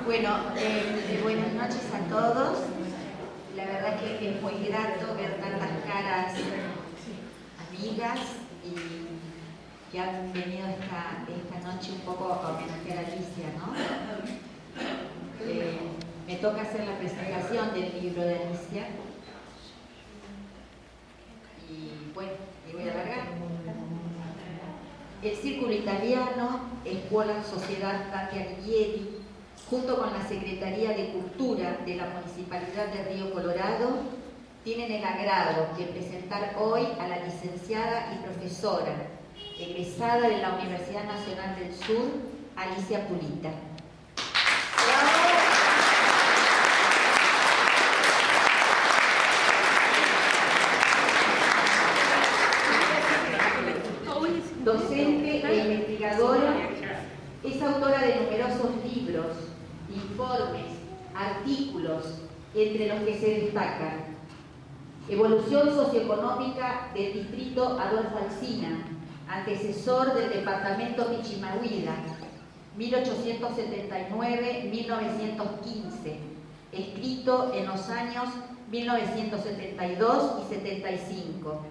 Bueno, buenas noches a todos. La verdad que es muy grato ver tantas caras amigas y que han venido esta noche un poco a homenajear a Alicia, ¿no? Me toca hacer la presentación del libro de Alicia. Y bueno, y voy a alargar. El Círculo Italiano, Escuela Sociedad Dante Alighieri, junto con la Secretaría de Cultura de la Municipalidad de Río Colorado, tienen el agrado de presentar hoy a la licenciada y profesora egresada de la Universidad Nacional del Sur, Alicia Pulita. Docente e investigadora, es autora de numerosos libros, informes, artículos, entre los que se destacan Evolución socioeconómica del distrito Adolfo Alsina, antecesor del departamento Pichimahuida, 1879-1915, escrito en los años 1972 y 75.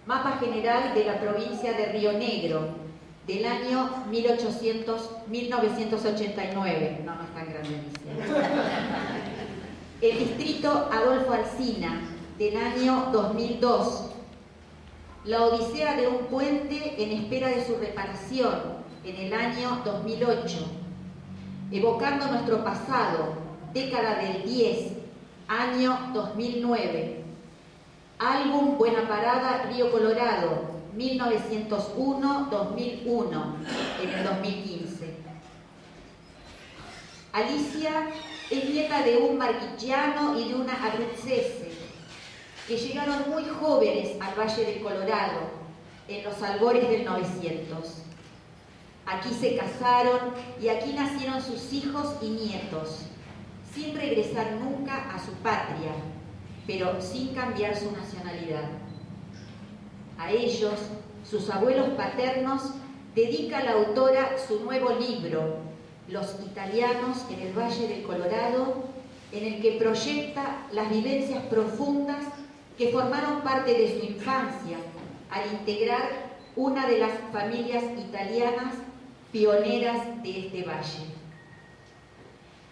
Mapa general de la provincia de Río Negro, del año 1989. No es tan grande. El distrito Adolfo Alsina, del año 2002. La odisea de un puente en espera de su reparación, en el año 2008. Evocando nuestro pasado, década del 10, año 2009. Álbum Buena Parada, Río Colorado, 1901-2001, en el 2015. Alicia es nieta de un marquigiano y de una abruzzese, que llegaron muy jóvenes al Valle del Colorado, en los albores del 900. Aquí se casaron y aquí nacieron sus hijos y nietos, sin regresar nunca a su patria, pero sin cambiar su nacionalidad. A ellos, sus abuelos paternos, dedica la autora su nuevo libro, Los italianos en el Valle del Colorado, en el que proyecta las vivencias profundas que formaron parte de su infancia al integrar una de las familias italianas pioneras de este valle.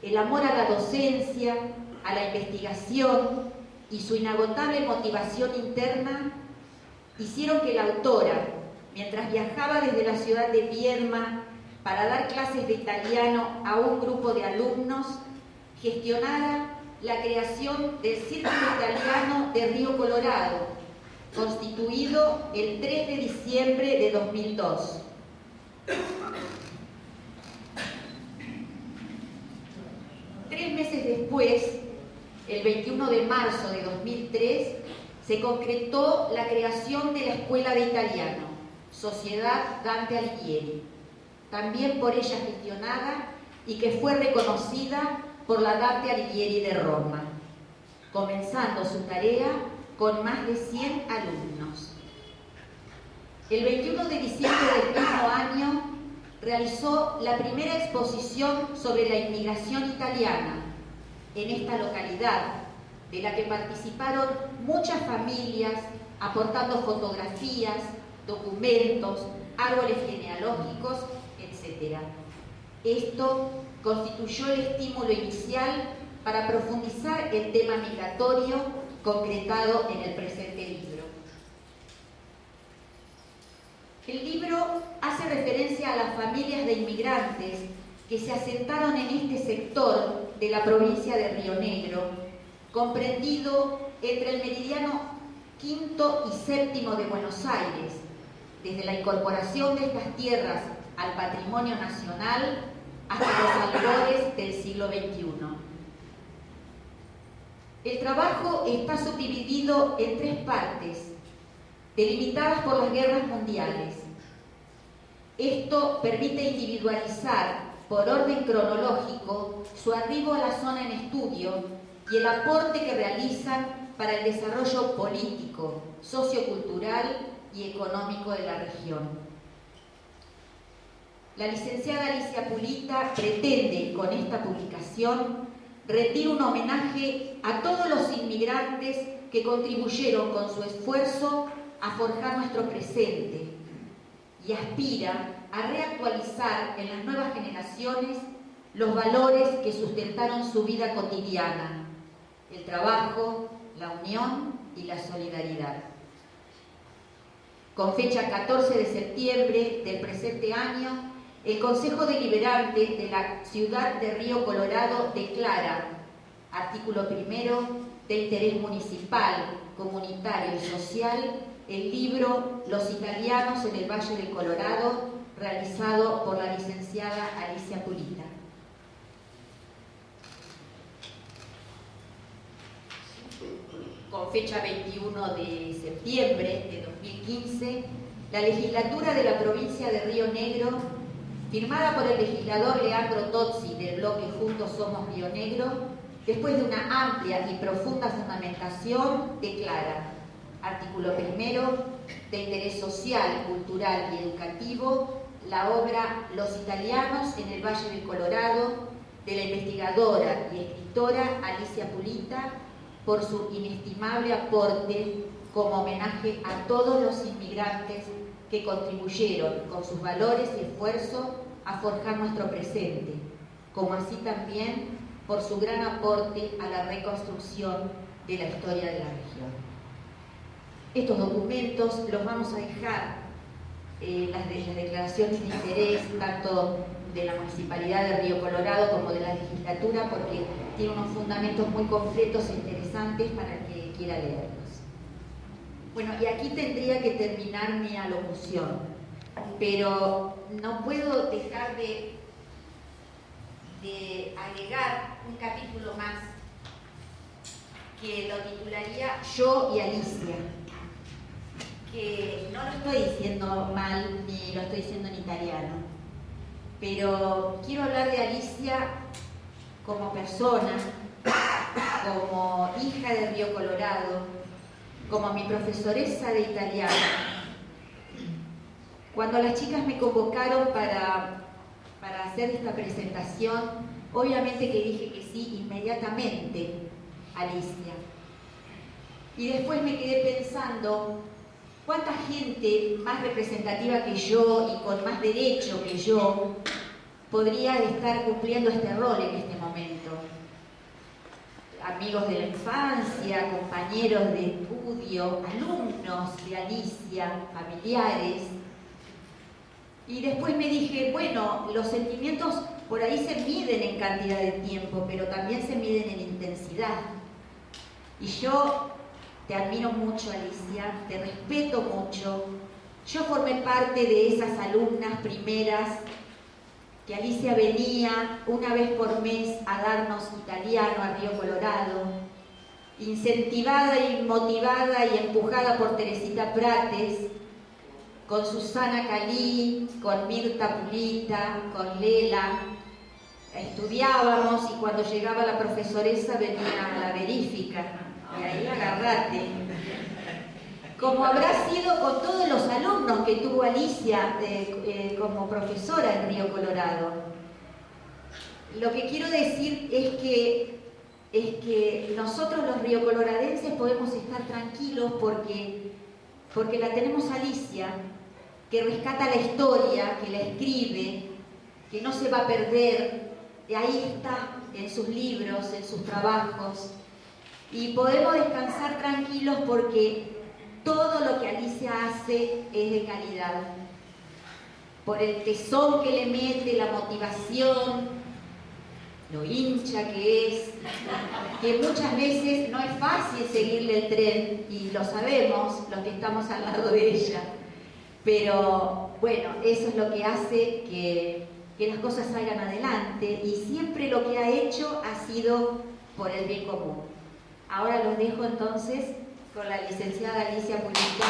El amor a la docencia, a la investigación y su inagotable motivación interna hicieron que la autora, mientras viajaba desde la ciudad de Viedma para dar clases de italiano a un grupo de alumnos, gestionara la creación del Círculo Italiano de Río Colorado, constituido el 3 de diciembre de 2002. Tres meses después, el 21 de marzo de 2003, se concretó la creación de la Escuela de Italiano, Sociedad Dante Alighieri, también por ella gestionada y que fue reconocida por la Dante Alighieri de Roma, comenzando su tarea con más de 100 alumnos. El 21 de diciembre del mismo año realizó la primera exposición sobre la inmigración italiana en esta localidad, de la que participaron muchas familias aportando fotografías, documentos, árboles genealógicos, etc. Esto constituyó el estímulo inicial para profundizar el tema migratorio concretado en el presente libro. El libro hace referencia a las familias de inmigrantes que se asentaron en este sector de la provincia de Río Negro, comprendido entre el meridiano quinto y séptimo de Buenos Aires, desde la incorporación de estas tierras al patrimonio nacional hasta los albores del siglo XXI. El trabajo está subdividido en tres partes, delimitadas por las guerras mundiales. Esto permite individualizar, por orden cronológico, su arribo a la zona en estudio y el aporte que realizan para el desarrollo político, sociocultural y económico de la región. La licenciada Alicia Pulita pretende con esta publicación rendir un homenaje a todos los inmigrantes que contribuyeron con su esfuerzo a forjar nuestro presente y aspira a reactualizar en las nuevas generaciones los valores que sustentaron su vida cotidiana: el trabajo, la unión y la solidaridad. Con fecha 14 de septiembre del presente año, el Consejo Deliberante de la Ciudad de Río Colorado declara, artículo 1, de interés municipal, comunitario y social, el libro Los italianos en el Valle del Colorado, realizado por la licenciada Alicia Pulita. Con fecha 21 de septiembre de 2015, la legislatura de la provincia de Río Negro, firmada por el legislador Leandro Tozzi del bloque Juntos Somos Río Negro, después de una amplia y profunda fundamentación, declara, artículo 1, de interés social, cultural y educativo, la obra Los italianos en el Valle del Colorado, de la investigadora y escritora Alicia Pulita, por su inestimable aporte como homenaje a todos los inmigrantes que contribuyeron con sus valores y esfuerzo a forjar nuestro presente, como así también por su gran aporte a la reconstrucción de la historia de la región. Estos documentos los vamos a dejar, las declaraciones de interés, tanto de la Municipalidad de Río Colorado como de la legislatura, porque tiene unos fundamentos muy completos e interesantes para el que quiera leerlos. Bueno, y aquí tendría que terminar mi alocución, pero no puedo dejar de agregar un capítulo más que lo titularía Yo y Alicia, que no lo estoy diciendo mal ni lo estoy diciendo en italiano, pero quiero hablar de Alicia como persona, como hija de Río Colorado, como mi profesoresa de italiano. Cuando las chicas me convocaron para hacer esta presentación, obviamente que dije que sí inmediatamente, Alicia. Y después me quedé pensando, ¿cuánta gente más representativa que yo y con más derecho que yo podría estar cumpliendo este rol en este momento? Amigos de la infancia, compañeros de estudio, alumnos de Alicia, familiares. Y después me dije, bueno, los sentimientos por ahí se miden en cantidad de tiempo, pero también se miden en intensidad. Y yo te admiro mucho, Alicia, te respeto mucho. Yo formé parte de esas alumnas primeras que Alicia venía una vez por mes a darnos italiano a Río Colorado, incentivada y motivada y empujada por Teresita Prates, con Susana Calí, con Mirta Pulita, con Lela. Estudiábamos y cuando llegaba la profesoresa venía la verífica, y ahí agarrate. Como habrá sido con todos los alumnos que tuvo Alicia como profesora en Río Colorado. Lo que quiero decir es que nosotros los riocoloradenses podemos estar tranquilos porque la tenemos a Alicia, que rescata la historia, que la escribe, que no se va a perder, y ahí está en sus libros, en sus trabajos, y podemos descansar tranquilos porque todo lo que Alicia hace es de calidad, por el tesón que le mete, la motivación, lo hincha que es, que muchas veces no es fácil seguirle el tren, y lo sabemos los que estamos al lado de ella, pero bueno, eso es lo que hace que las cosas salgan adelante, y siempre lo que ha hecho ha sido por el bien común. Ahora los dejo entonces con la licenciada Alicia Pulita.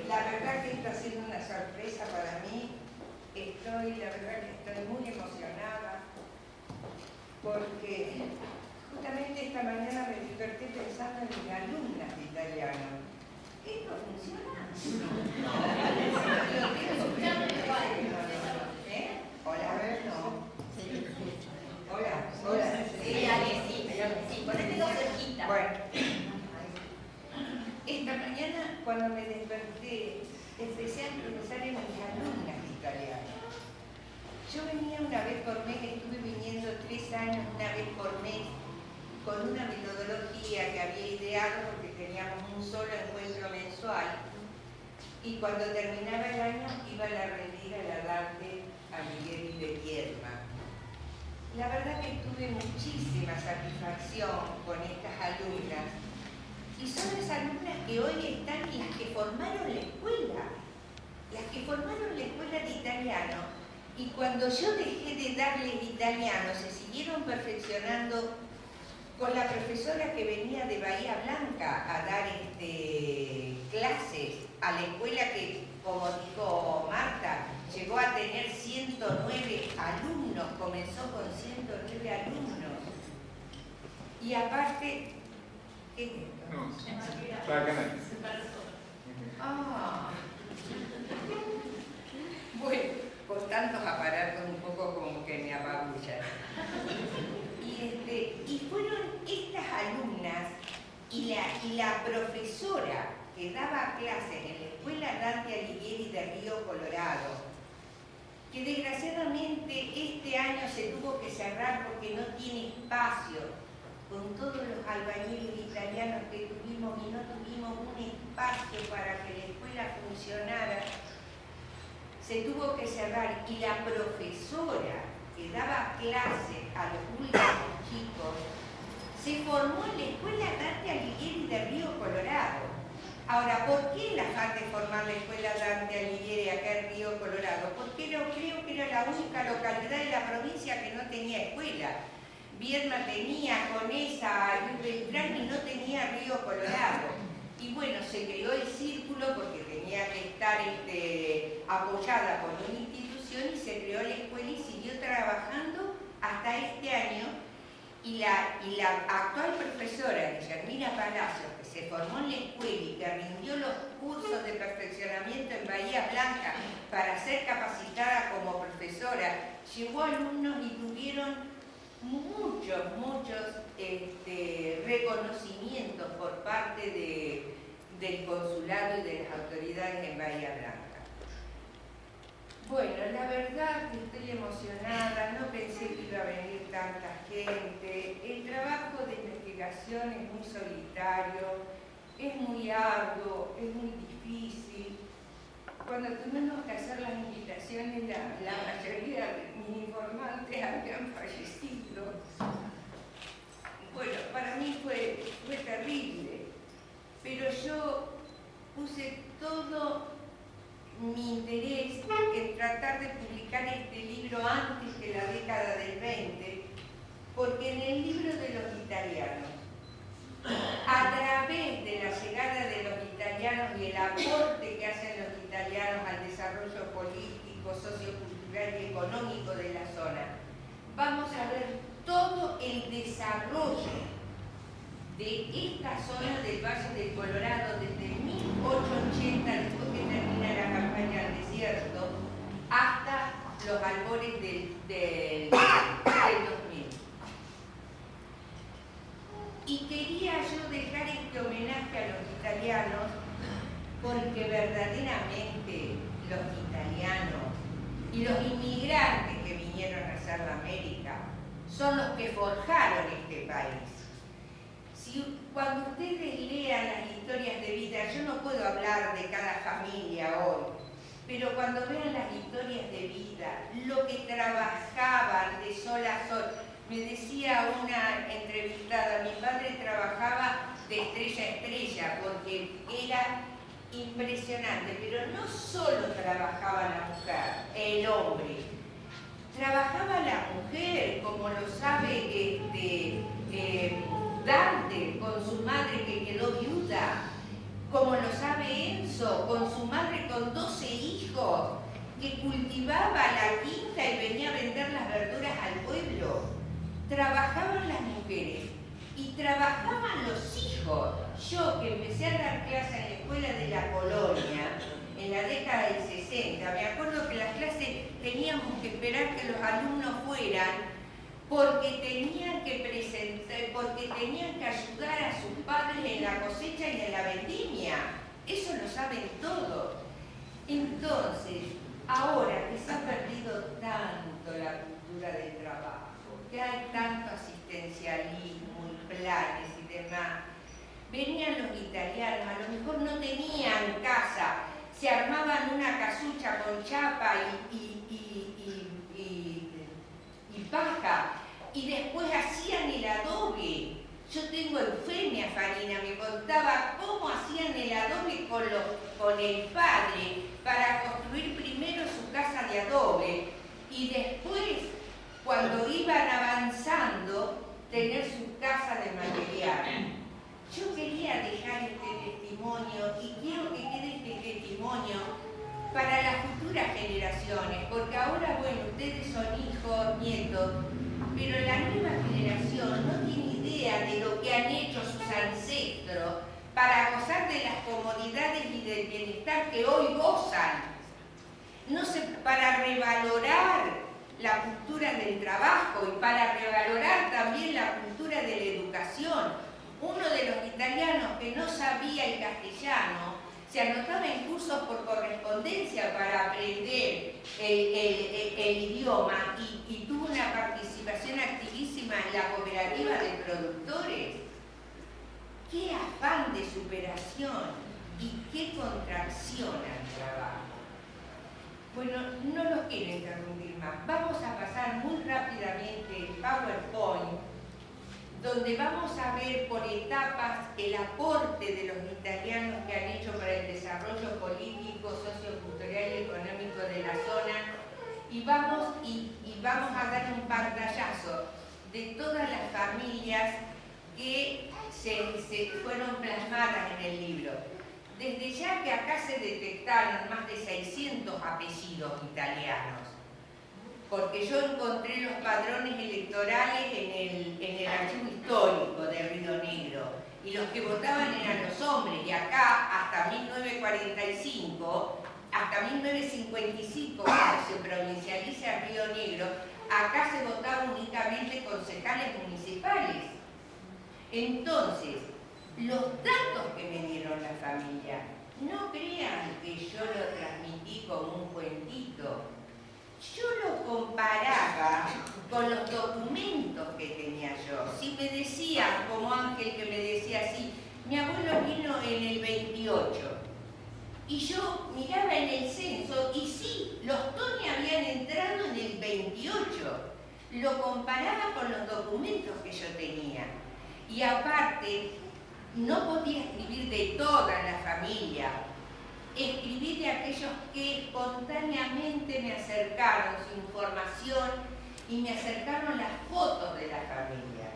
La verdad que está siendo una sorpresa para mí estar empecé a pensar en mis alumnas de italiano. Yo venía una vez por mes, estuve viniendo 3 años, una vez por mes, con una metodología que había ideado porque teníamos un solo encuentro mensual. Y cuando terminaba el año iba a la rendir a la Dante Alighieri de Viedma. La verdad que tuve muchísima satisfacción con estas alumnas. Y son las alumnas que hoy están y las que formaron la escuela. Las que formaron la escuela de italiano. Y cuando yo dejé de darles italiano, se siguieron perfeccionando con la profesora que venía de Bahía Blanca a dar clases a la escuela que, como dijo Marta, llegó a tener 109 alumnos, comenzó con 109 alumnos. Y aparte, ¿qué es esto? No, para ganar. Ah. Bueno, con tantos aparatos un poco como que me apabullan. Y fueron estas alumnas y la profesora que daba clases en la Escuela Dante Alighieri de Río Colorado, que desgraciadamente este año se tuvo que cerrar porque no tiene espacio, con todos los albañiles italianos que tuvimos y no tuvimos un espacio para que la escuela funcionara, se tuvo que cerrar y la profesora que daba clases a los últimos chicos se formó en la Escuela Dante Alighieri de Río Colorado. Ahora, ¿por qué el afán de formar la Escuela Dante Alighieri acá en Río Colorado? Porque creo que era la única localidad de la provincia que no tenía escuela. Viedma tenía Conesa, Beltrán y no tenía Río Colorado. Y bueno, se creó el círculo porque tenía que estar apoyada por una institución y se creó la escuela y siguió trabajando hasta este año. Y la actual profesora, Guillermina Palacios, que se formó en la escuela y que rindió los cursos de perfeccionamiento en Bahía Blanca para ser capacitada como profesora, llevó alumnos y tuvieron muchos reconocimientos por parte del consulado y de las autoridades en Bahía Blanca. Bueno, la verdad que estoy emocionada, no pensé que iba a venir tanta gente. El trabajo de investigación es muy solitario, es muy arduo, es muy difícil. Cuando tuvimos que hacer las invitaciones, la mayoría de mis informantes habían fallecido. Bueno, para mí fue terrible, pero yo puse todo mi interés en tratar de publicar este libro antes que la década del 20, porque en el libro de los italianos, a través de la llegada de los italianos y el aporte que hacen los italianos al desarrollo político, sociocultural y económico de la zona, vamos a ver todo el desarrollo de esta zona del Valle del Colorado desde 1880, después que termina la campaña al desierto, hasta los albores del 2000. Y quería yo dejar este homenaje a los italianos porque verdaderamente los italianos y los inmigrantes que vinieron a hacer la América son los que forjaron este país. Cuando ustedes lean las historias de vida, yo no puedo hablar de cada familia hoy, pero cuando vean las historias de vida, lo que trabajaban de sol a sol, me decía una entrevistada, mi padre trabajaba de estrella a estrella porque era impresionante, pero no solo trabajaba la mujer, el hombre, trabajaba la mujer, como lo sabe Dante con su madre que quedó viuda, como lo sabe Enzo, con su madre con 12 hijos, que cultivaba la quinta y venía a vender las verduras al pueblo. Trabajaban las mujeres y trabajaban los hijos. Yo que empecé a dar clases en la escuela de la colonia, en la década del 60, me acuerdo que las clases teníamos que esperar que los alumnos fueran porque tenían que presentar, porque tenían que ayudar a sus padres en la cosecha y en la vendimia. Eso lo saben todos. Entonces, ahora que se ha perdido tanto la cultura del trabajo, que hay tanto asistencialismo y planes y demás, venían los italianos, a lo mejor no tenían casa, se armaban una casucha con chapa y paja, y después hacían el adobe. Yo tengo Eufemia Farina, me contaba cómo hacían el adobe con el padre para construir primero su casa de adobe y después, cuando iban avanzando, tener su casa de material. Yo quería dejar este testimonio y quiero que quede este testimonio para las futuras generaciones, porque ahora, bueno, ustedes son hijos, nietos, pero la nueva generación no tiene idea de lo que han hecho sus ancestros para gozar de las comodidades y del bienestar que hoy gozan. No sé, para revalorar la cultura del trabajo y para revalorar también la cultura de la educación. Uno de los italianos que no sabía el castellano se anotaba en cursos por correspondencia para aprender el idioma y tuvo una participación activísima en la cooperativa de productores. ¡Qué afán de superación y qué contracción al trabajo! Bueno, no los quiero interrumpir más. Vamos a pasar muy rápidamente el PowerPoint, donde vamos a ver por etapas el aporte de los italianos que han hecho para el desarrollo político, sociocultural y económico de la zona, y vamos a dar un pantallazo de todas las familias que se fueron plasmadas en el libro. Desde ya que acá se detectaron más de 600 apellidos italianos, porque yo encontré los padrones electorales en el archivo histórico de Río Negro, y los que votaban eran los hombres, y acá hasta 1945, hasta 1955, cuando se provincializa Río Negro, acá se votaba únicamente concejales municipales. Entonces, los datos que me dieron la familia, no crean que yo lo transmití como un cuentito. Yo lo comparaba con los documentos que tenía yo. Si me decían, como Ángel que me decía así, mi abuelo vino en el 28, y yo miraba en el censo, y sí, los Toni habían entrado en el 28. Lo comparaba con los documentos que yo tenía. Y aparte, no podía escribir de toda la familia. Escribí de aquellos que espontáneamente me acercaron su información y me acercaron las fotos de la familia.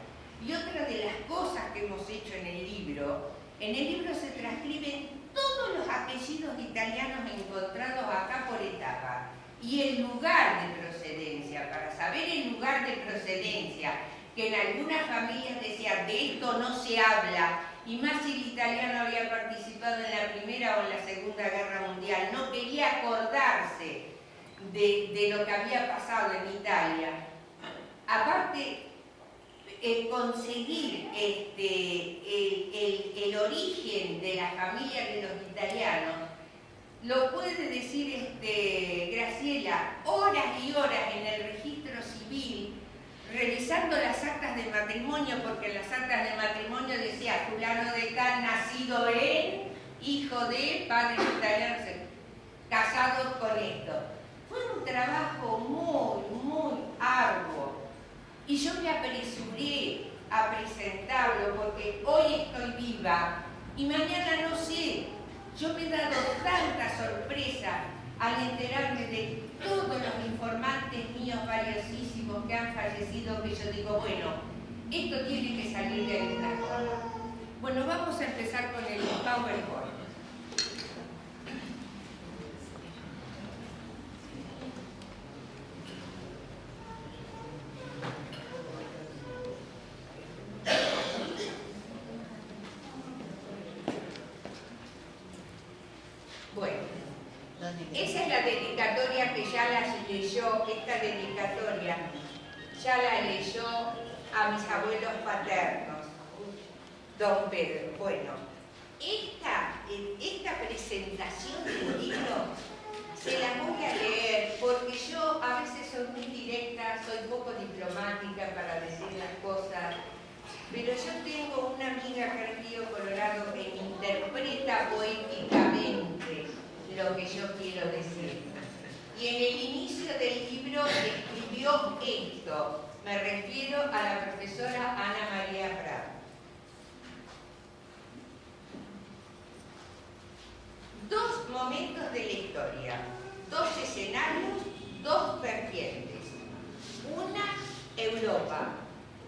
Y otra de las cosas que hemos hecho en el libro se transcriben todos los apellidos italianos encontrados acá por etapa y el lugar de procedencia, para saber el lugar de procedencia, que en algunas familias decían, de esto no se habla, y más si el italiano había participado en la Primera o en la Segunda Guerra Mundial, no quería acordarse de lo que había pasado en Italia. Aparte, conseguir el origen de la familia de los italianos, lo puede decir Graciela, horas y horas en el registro civil, revisando las actas de matrimonio, porque en las actas de matrimonio decía fulano de tal, nacido en, hijo de, padres italianos, casados con esto. Fue un trabajo muy arduo, y yo me apresuré a presentarlo porque hoy estoy viva y mañana no sé. Yo me he dado tanta sorpresa al enterarme de todos los informantes míos valiosísimos que han fallecido, que yo digo, bueno, esto tiene que salir de alguna forma. Bueno, vamos a empezar con el PowerPoint. Bueno, esa es la dedicatoria que ya la leyó, esta dedicatoria ya la leyó a mis abuelos paternos, don Pedro. Bueno, esta presentación del libro se las voy a leer porque yo a veces soy muy directa, soy poco diplomática para decir las cosas, pero yo tengo una amiga acá en Río Colorado que interpreta poéticamente lo que yo quiero decir. Y en el inicio del libro escribió esto, me refiero a la profesora Ana María Prado. Dos momentos de la historia, dos escenarios, dos vertientes. Una, Europa,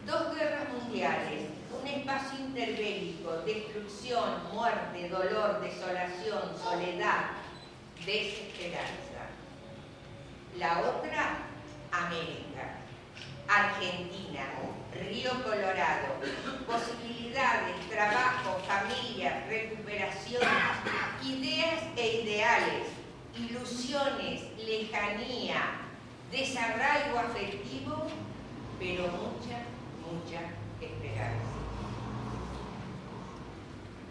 dos guerras mundiales, un espacio interbélico, destrucción, muerte, dolor, desolación, soledad, desesperanza. La otra, América, Argentina, Río Colorado, posibilidades, trabajo, familia, recuperación, ideas e ideales, ilusiones, lejanía, desarraigo afectivo, pero mucha esperanza.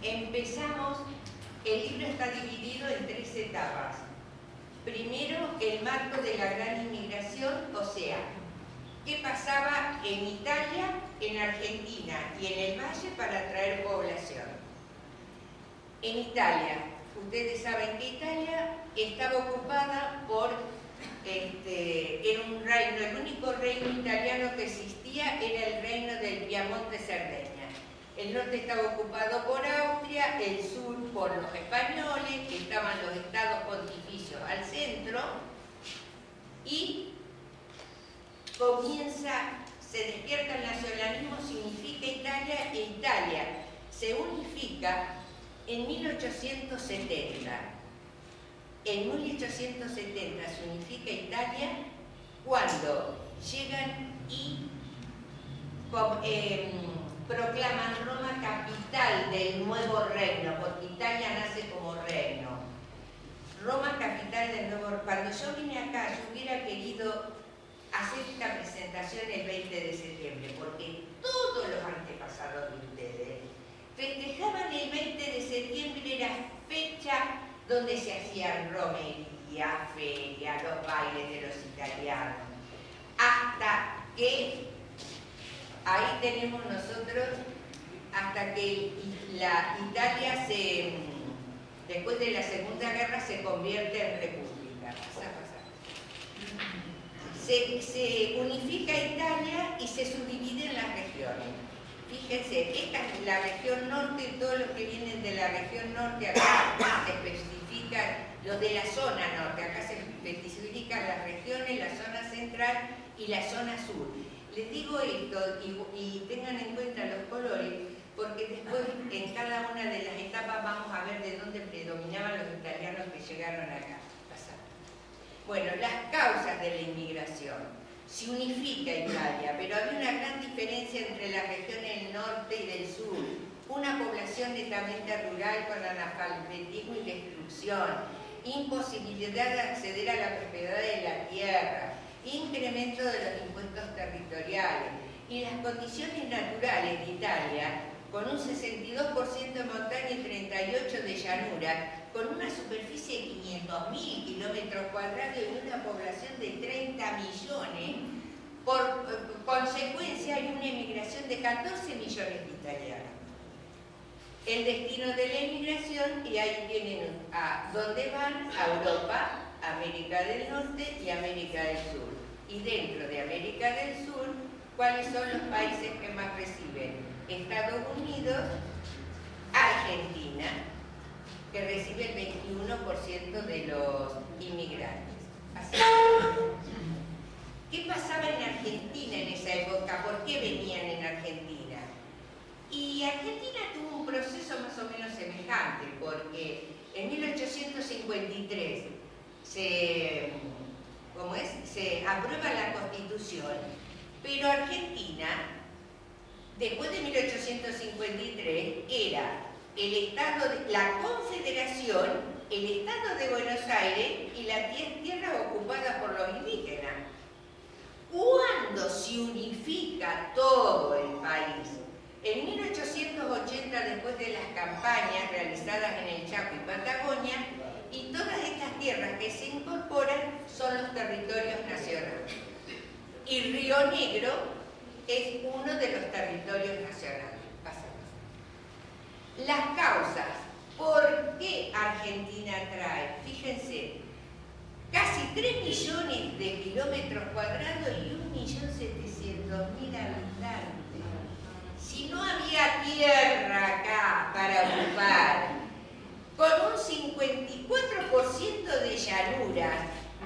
Empezamos, el libro está dividido en 3 etapas. Primero, el marco de la gran inmigración, o sea, qué pasaba en Italia, en Argentina y en el Valle para atraer población. En Italia, ustedes saben que Italia estaba ocupada por, era un reino, el único reino italiano que existía era el reino del Piamonte-Cerdeña. El norte estaba ocupado por Austria, el sur por los españoles, que estaban los estados pontificios al centro, y se despierta el nacionalismo, significa Italia, e Italia se unifica en 1870. En 1870 se unifica Italia cuando llegan y proclaman Roma capital del nuevo reino, porque Italia nace como reino. Roma capital del nuevo reino. Cuando yo vine acá, yo hubiera querido hacer esta presentación el 20 de septiembre, porque todos los antepasados de ustedes festejaban el 20 de septiembre, era fecha donde se hacían romería, feria, los bailes de los italianos, hasta que, ahí tenemos nosotros, hasta que la Italia después de la Segunda Guerra se convierte en república. Se unifica Italia y se subdivide en las regiones. Fíjense, esta es la región norte, todos los que vienen de la región norte, acá se especifican los de la zona norte, acá se especifican las regiones, la zona central y la zona sur. Les digo esto y tengan en cuenta los colores, porque después en cada una de las etapas vamos a ver de dónde predominaban los italianos que llegaron acá. Bueno, las causas de la inmigración. Se unifica Italia, pero había una gran diferencia entre las regiones del norte y del sur. Una población netamente rural con analfabetismo y destrucción, imposibilidad de acceder a la propiedad de la tierra, incremento de los impuestos territoriales y las condiciones naturales de Italia, con un 62% de montaña y 38% de llanura, con una superficie de 500.000 kilómetros cuadrados y una población de 30 millones, por consecuencia hay una emigración de 14 millones de italianos. El destino de la emigración, y ahí tienen a dónde van, a Europa, América del Norte y América del Sur. Y dentro de América del Sur, ¿cuáles son los países que más reciben? Estados Unidos, Argentina, que recibe el 21% de los inmigrantes. Así que, ¿qué pasaba en Argentina en esa época? ¿Por qué venían en Argentina? Y Argentina tuvo un proceso más o menos semejante, porque en 1853 se aprueba la Constitución, pero Argentina, después de 1853, era el Estado, la Confederación, el Estado de Buenos Aires y las 10 tierras ocupadas por los indígenas. ¿Cuándo se unifica todo el país? En 1880, después de las campañas realizadas en el Chaco y Patagonia, y todas estas tierras que se incorporan son los territorios nacionales. Y Río Negro es uno de los territorios nacionales. Las causas, ¿por qué Argentina trae? Fíjense, casi 3 millones de kilómetros cuadrados y 1.700.000 habitantes. Si no había tierra acá para ocupar, con un 54% de llanuras,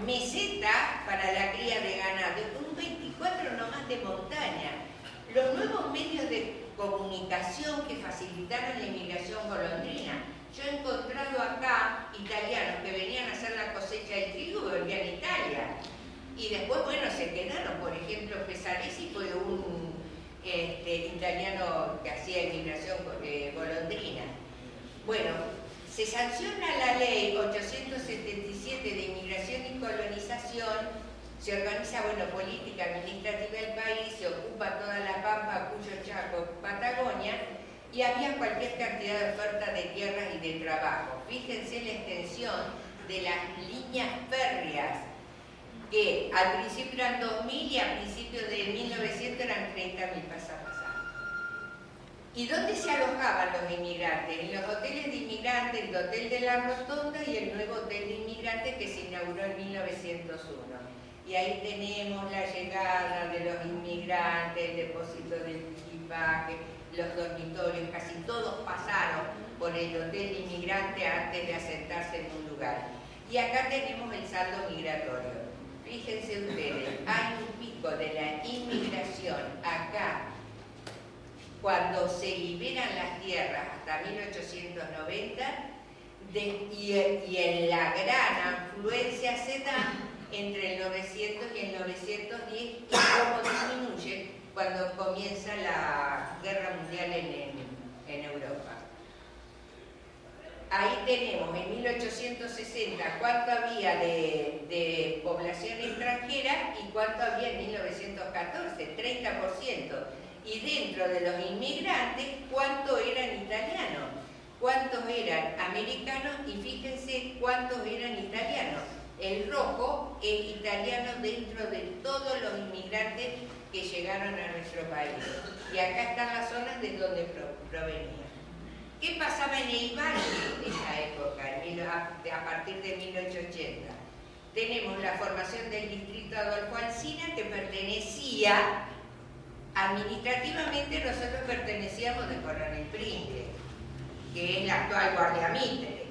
meseta para la cría de ganado, un 24% nomás de montaña, los nuevos medios de comunicación que facilitaron la inmigración golondrina. Yo he encontrado acá italianos que venían a hacer la cosecha de trigo y volvían a Italia. Y después, bueno, se quedaron. Por ejemplo, Pesaresi fue un italiano que hacía inmigración golondrina. Bueno, se sanciona la ley 877 de inmigración y colonización. Se organiza, política administrativa del país, se ocupa toda la Pampa, Cuyo, Chaco, Patagonia, y había cualquier cantidad de oferta de tierras y de trabajo. Fíjense la extensión de las líneas férreas, que al principio eran 2.000 y a principios de 1900 eran 30.000 pasapasajes. ¿Y dónde se alojaban los inmigrantes? En los hoteles de inmigrantes, el Hotel de la Rotonda y el nuevo Hotel de Inmigrantes que se inauguró en 1901. Y ahí tenemos la llegada de los inmigrantes, el depósito del equipaje, los dormitorios, casi todos pasaron por el hotel de inmigrante antes de asentarse en un lugar. Y acá tenemos el saldo migratorio. Fíjense ustedes, hay un pico de la inmigración acá, cuando se liberan las tierras hasta 1890, y en la gran afluencia se da entre el 900 y el 910, y cómo disminuye cuando comienza la guerra mundial en Europa. Ahí tenemos en 1860 cuánto había de población extranjera y cuánto había en 1914, 30%. Y dentro de los inmigrantes, cuántos eran italianos, cuántos eran americanos y fíjense cuántos eran italianos. El rojo es italiano dentro de todos los inmigrantes que llegaron a nuestro país. Y acá están las zonas de donde provenían. ¿Qué pasaba en el valle de esa época, a partir de 1880? Tenemos la formación del distrito Adolfo Alsina, que pertenecía, administrativamente nosotros pertenecíamos de Coronel Pringle, que es la actual Guardia Mitre.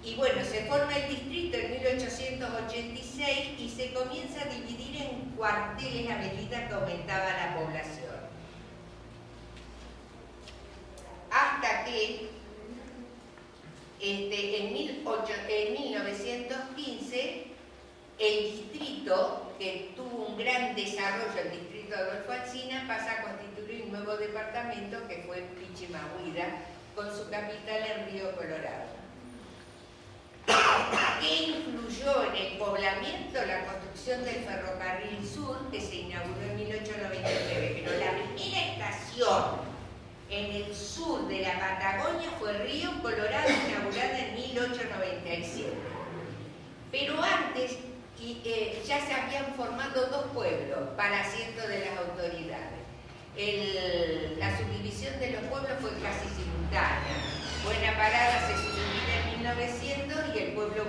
Y bueno, se forma el distrito en 1886 y se comienza a dividir en cuarteles a medida que aumentaba la población. Hasta que en 1915 el distrito, que tuvo un gran desarrollo, el distrito Adolfo Alsina, pasa a constituir un nuevo departamento que fue Pichimahuida, con su capital en Río Colorado. ¿Qué influyó en el poblamiento? La construcción del ferrocarril sur, que se inauguró en 1899, pero la primera estación en el sur de la Patagonia fue Río Colorado, inaugurada en 1897. Pero antes ya se habían formado dos pueblos para asiento de las autoridades. La subdivisión de los pueblos fue casi simultánea. Buena Parada se subdivide en 1900 y el pueblo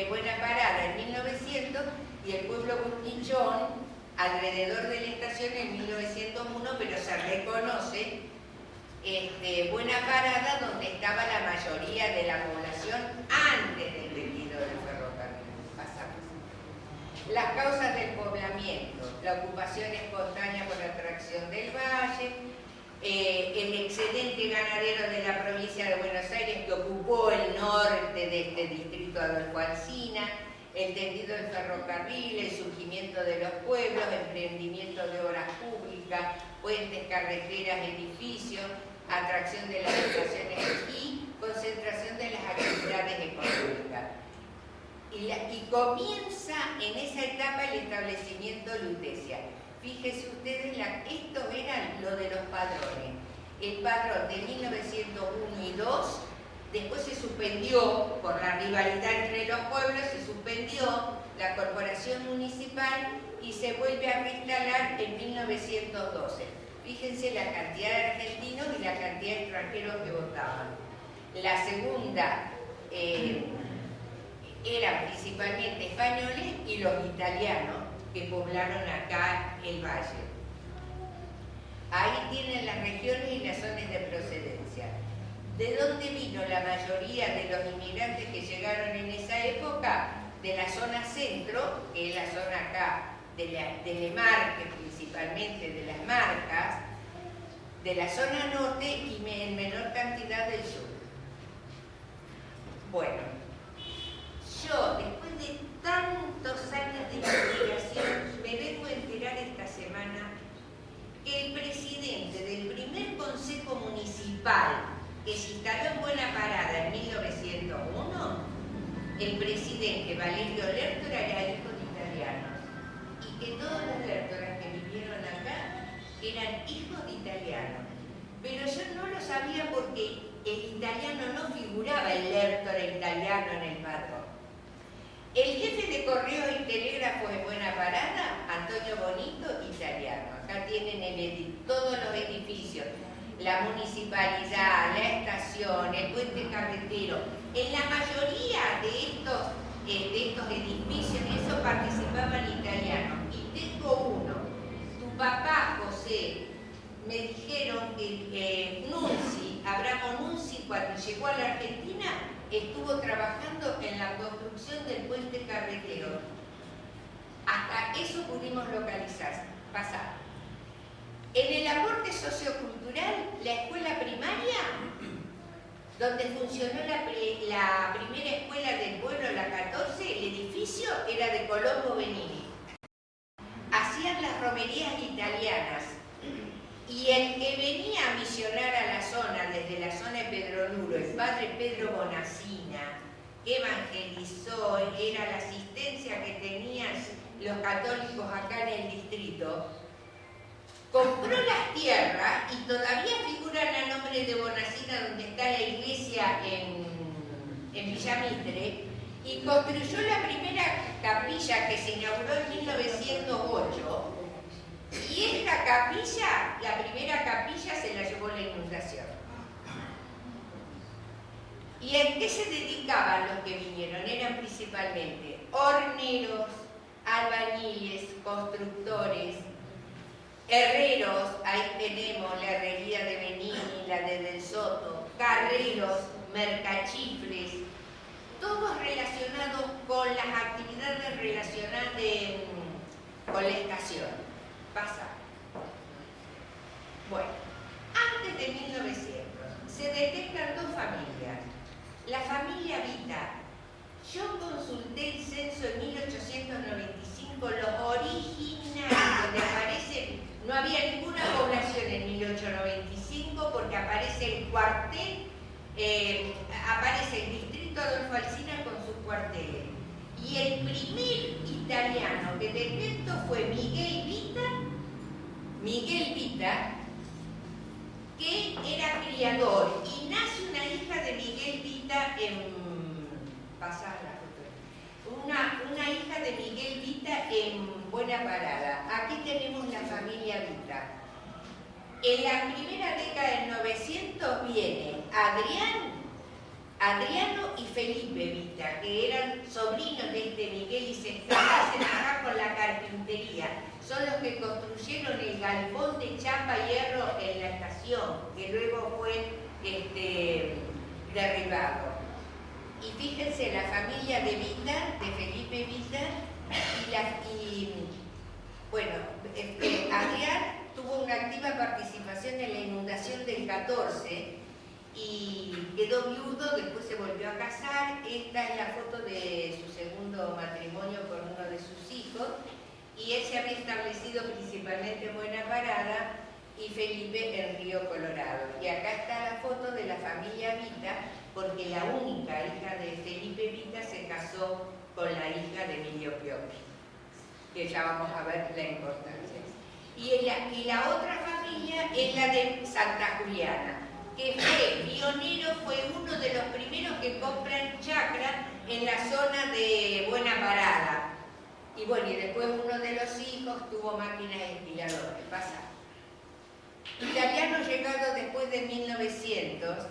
Buena Parada en 1900 y el pueblo Burnichón alrededor de la estación en 1901, pero se reconoce Buena Parada, donde estaba la mayoría de la población antes del retiro del ferrocarril. Pasamos. Las causas del poblamiento: la ocupación espontánea por atracción del valle, el excedente ganadero de la provincia de Buenos Aires que ocupó el norte de este distrito Adolfo Alsina, el tendido del ferrocarril, el surgimiento de los pueblos, emprendimiento de obras públicas, puentes, carreteras, edificios, atracción de las estaciones y concentración de las actividades económicas. Y comienza en esa etapa el establecimiento Lutecia. Fíjense ustedes, esto era lo de los padrones. El padrón de 1901 y 2 Después se suspendió, por la rivalidad entre los pueblos, se suspendió la corporación municipal y se vuelve a reinstalar en 1912. Fíjense la cantidad de argentinos y la cantidad de extranjeros que votaban. La segunda eran principalmente españoles y los italianos que poblaron acá el valle. Ahí tienen las regiones y las zonas de procedencia. ¿De dónde vino la mayoría de los inmigrantes que llegaron en esa época? De la zona centro, que es la zona acá, de Lemarque, principalmente de las Marcas, de la zona norte y en menor cantidad del sur. Bueno, yo, después de tantos años de investigación, me vengo a enterar esta semana que el presidente del primer consejo municipal que se instaló en Buena Parada en 1901, el presidente Valerio Lertora era hijo de italianos, y que todos los Lertoras que vivieron acá eran hijos de italianos. Pero yo no lo sabía porque el italiano no figuraba el Lertora italiano en el padrón. El jefe de correos y telégrafos de Buena Parada, Antonio Bonito, italiano. Acá tienen todos los edificios, la municipalidad, la estación, el puente carretero. En la mayoría de estos edificios, en eso participaban italianos. Y tengo uno. Tu papá, José, me dijeron que Nunzi, Abramo Nunzi, cuando llegó a la Argentina, estuvo trabajando en la construcción del puente carretero. Hasta eso pudimos localizar, pasar. En el aporte sociocultural, la escuela primaria, donde funcionó la primera escuela del pueblo, la 14, el edificio era de Colombo Benini. Hacían las romerías italianas. Y el que venía a misionar a la zona, desde la zona de Pedro Luro, el padre Pedro Bonacina, que evangelizó, era la asistencia que tenían los católicos acá en el distrito, compró las tierras y todavía figuran a nombre de Bonacina, donde está la iglesia en Villamitre, y construyó la primera capilla que se inauguró en 1908. Y esta capilla, la primera capilla, se la llevó la inundación. ¿Y en qué se dedicaban los que vinieron? Eran principalmente horneros, albañiles, constructores, herreros, ahí tenemos la herrería de Benini, la de Del Soto, carreros, mercachifles, todos relacionados con las actividades relacionadas con la estación. Pasa. Bueno, antes de 1900 se detectan dos familias. La familia Vita. Yo consulté el censo en 1895, los originales, donde aparecen, no había ninguna población en 1895 porque aparece el cuartel, aparece el distrito Adolfo Alsina con sus cuarteles. Y el primer italiano que detectó fue Miguel Vita, que era criador, y nace una hija de Miguel Vita una hija de Miguel Vita en Buena Parada. Aquí tenemos la familia Vita. En la primera década del 900 viene Adriano y Felipe Vita, que eran sobrinos de este Miguel y se hacen acá con la carpintería. Son los que construyeron el galpón de chapa y hierro en la estación, que luego fue derribado. Y fíjense, la familia de Vita, de Felipe Vita, Adrián tuvo una activa participación en la inundación del 14 y quedó viudo, después se volvió a casar. Esta es la foto de su segundo matrimonio con uno de sus hijos, y él se había establecido principalmente en Buena Parada y Felipe en Río Colorado. Y acá está la foto de la familia Vita, porque la única hija de Felipe Vita se casó con la hija de Emilio Pioppi, que ya vamos a ver la importancia. Y la otra familia es la de Santa Juliana, que fue pionero, fue uno de los primeros que compran chacra en la zona de Buena Parada. Y bueno, y después uno de los hijos tuvo máquinas esquiladoras. Pasa. Italiano llegado después de 1900.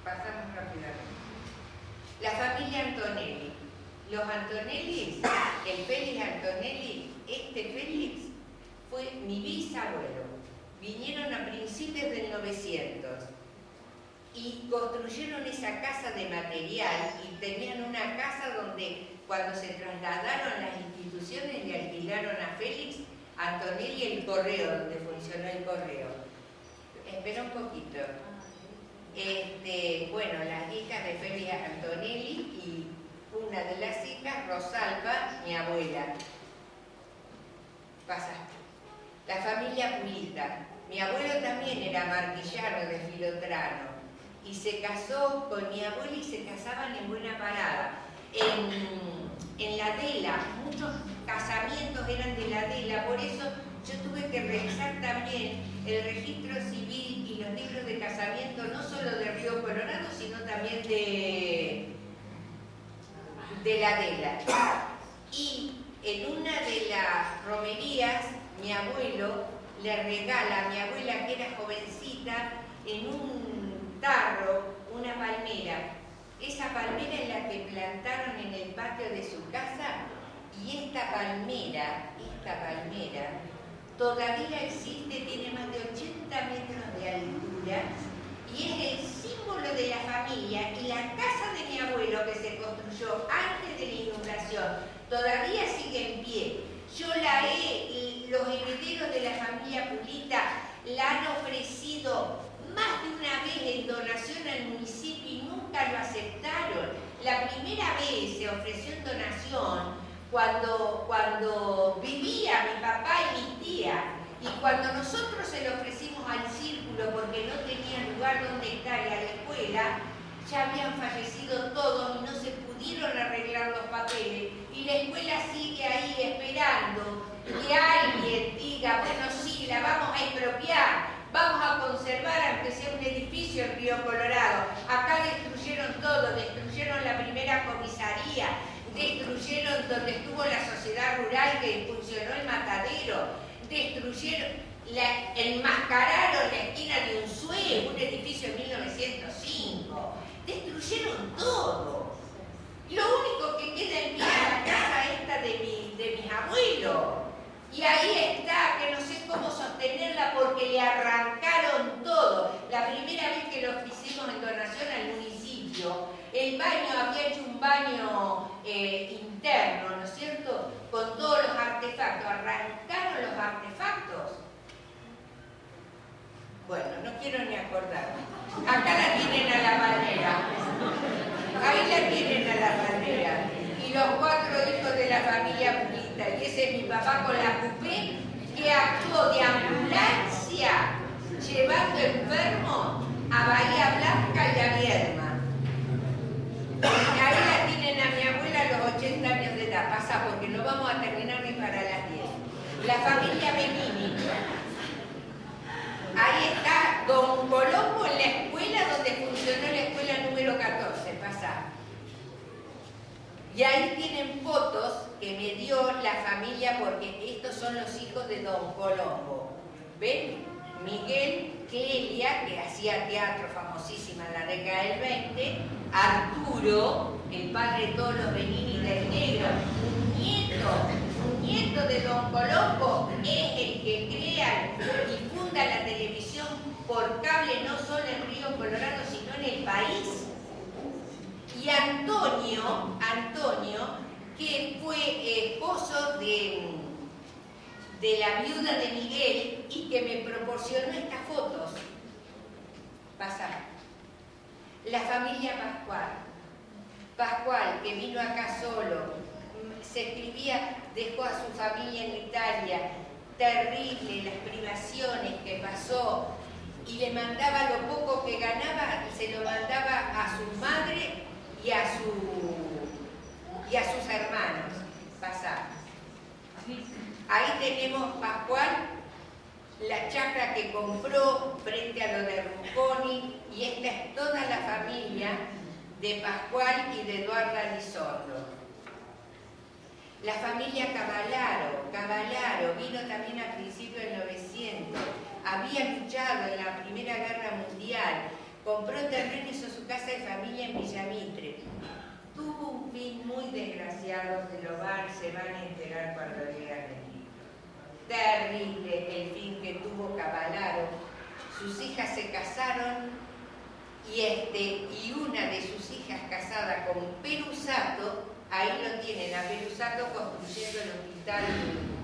Pasamos rápidamente. La familia Antonelli. Los Antonelli, el Félix Antonelli, este Félix fue mi bisabuelo. Vinieron a principios del 900 y construyeron esa casa de material y tenían una casa donde cuando se trasladaron las instituciones le alquilaron a Félix Antonelli el correo, donde funcionó el correo. Espera un poquito. Bueno, las hijas de Félix Antonelli y una de las hijas, Rosalba, mi abuela. Pasa. La familia Pulita. Mi abuelo también era martillano de Filotrano y se casó con mi abuela y se casaban en Buena Parada. En la Dela, muchos casamientos eran de la Dela, por eso yo tuve que revisar también el registro civil y los libros de casamiento, no solo de Río Colorado, sino también de la Dela. Y en una de las romerías, mi abuelo le regala a mi abuela, que era jovencita, en un tarro, una palmera. Esa palmera es la que plantaron en el patio de su casa, y esta palmera todavía existe, tiene más de 80 metros de altura y es el símbolo de la familia. Y la casa de mi abuelo, que se construyó antes de la inundación, todavía sigue en pie. Los herederos de la familia Pulita la han ofrecido más de una vez en donación al municipio y nunca lo aceptaron. La primera vez se ofreció en donación cuando vivía mi papá y mi tía, y cuando nosotros se lo ofrecimos al círculo porque no tenían lugar donde estar y a la escuela, ya habían fallecido todos y no se pudieron arreglar los papeles, y la escuela sigue ahí esperando que alguien diga, bueno, sí, la vamos a expropiar, vamos a conservar aunque sea un edificio en Río Colorado. Acá destruyeron todo, destruyeron la primera comisaría, destruyeron donde estuvo la sociedad rural que funcionó el matadero, enmascararon la esquina de Unzué, un edificio en 1905, destruyeron todo. Lo único que queda en pie es la casa esta de mis abuelos, y ahí está, que no sé cómo sostenerla porque le arrancaron todo. La primera vez que lo hicimos en donación al municipio, el baño, había hecho un baño interno, ¿no es cierto?, con todos los artefactos. Arrancaron los artefactos. Bueno, no quiero ni acordarme. Acá la tienen a la palmera. Ahí la tienen a la palmera. Y los 4 hijos de la familia Pulita. Y ese es mi papá con la cupé, que actuó de ambulancia llevando enfermos a Bahía Blanca y a Vierma. Ahí la tienen a mi abuela a los 80 años de edad. Pasa porque no vamos a terminar ni para las 10. La familia Benini. Ahí está Don Colombo en la escuela donde funcionó la escuela número 14. Pasa. Y ahí tienen fotos que me dio la familia, porque estos son los hijos de Don Colombo. ¿Ven? Miguel, Clelia, que hacía teatro famosísima en la década del 20, Arturo, el padre de todos los Benini del Negro, un nieto de Don Colombo, es el que crea y funda la televisión por cable no solo en Río Colorado, sino en el país. Y Antonio, que fue esposo de la viuda de Miguel y que me proporcionó estas fotos. Pasa. La familia Pascual, que vino acá solo, se escribía, dejó a su familia en Italia, terrible las privaciones que pasó, y le mandaba lo poco que ganaba, y se lo mandaba a su madre y a sus hermanos. Pasa. Ahí tenemos Pascual la chacra que compró frente a lo de Rucconi, y esta es toda la familia de Pascual y de Eduarda Elizondo. La familia Cavallaro vino también a principios del 900, había luchado en la Primera Guerra Mundial, compró terreno y hizo su casa de familia en Villamitre. Tuvo un fin muy desgraciado, se van a enterar cuando lean el libro. Terrible el fin que tuvo Cavallaro. Sus hijas se casaron y una de sus hijas casada con Perusato, ahí lo tienen, a Perusato construyendo el hospital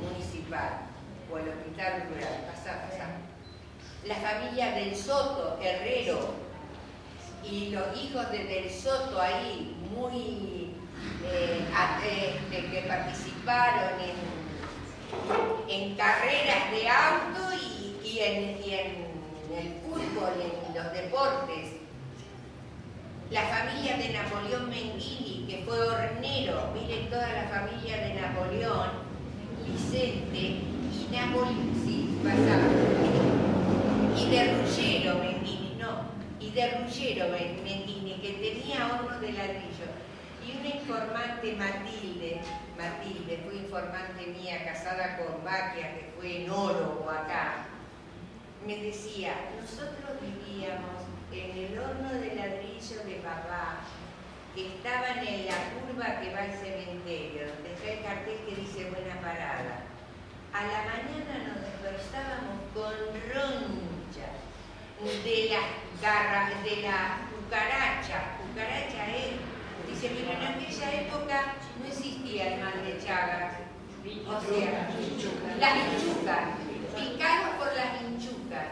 municipal o el hospital rural. Pasá. La familia del Soto, Herrero, y los hijos de Del Soto ahí, muy que participaron en carreras de auto y en el fútbol, en los deportes. La familia de Napoleón Menghini, que fue hornero, miren toda la familia de Napoleón, Vicente y Napoleón, sí, pasaba. Y de Ruggiero Menghini, Menghini, que tenía horno de ladrillo. Y una informante, Matilde, fue informante mía, casada con Baquia, que fue enólogo acá, me decía, nosotros vivíamos en el horno de ladrillo de papá, que estaban en la curva que va al cementerio, donde está el cartel que dice Buena Parada. A la mañana nos despertábamos con roncha de la cucaracha dice, pero en aquella época no existía el mal de Chagas, o sea, las hinchucas, picados por las hinchucas,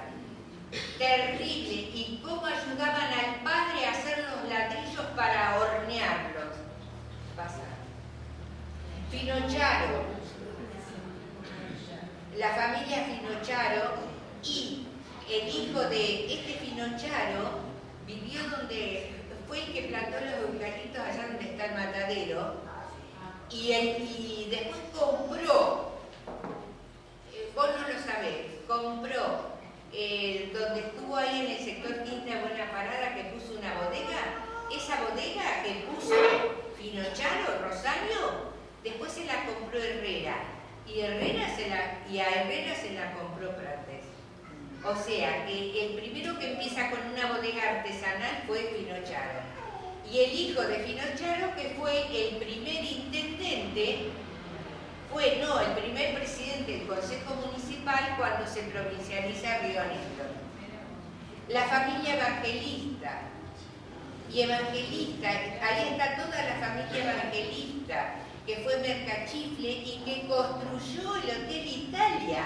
terrible, y cómo ayudaban al padre a hacer los ladrillos para hornearlos. Pasa. Finocharo, la familia Finocharo, y el hijo de este Finocharo vivió donde fue el que plantó los eucaliptos allá donde está el matadero, y después compró, vos no lo sabés, compró donde estuvo ahí en el sector Quinta Buena Parada, que puso una bodega. Esa bodega que puso Finocharo, Rosario, después se la compró Herrera, y a Herrera se la compró Prates. O sea que el primero que empieza con una bodega artesanal fue Finocharo, y el hijo de Finocharo, que fue el primer intendente, el primer presidente del Consejo Municipal cuando se provincializa Río Negro. La familia Evangelista, ahí está toda la familia Evangelista, que fue mercachifle y que construyó el Hotel Italia,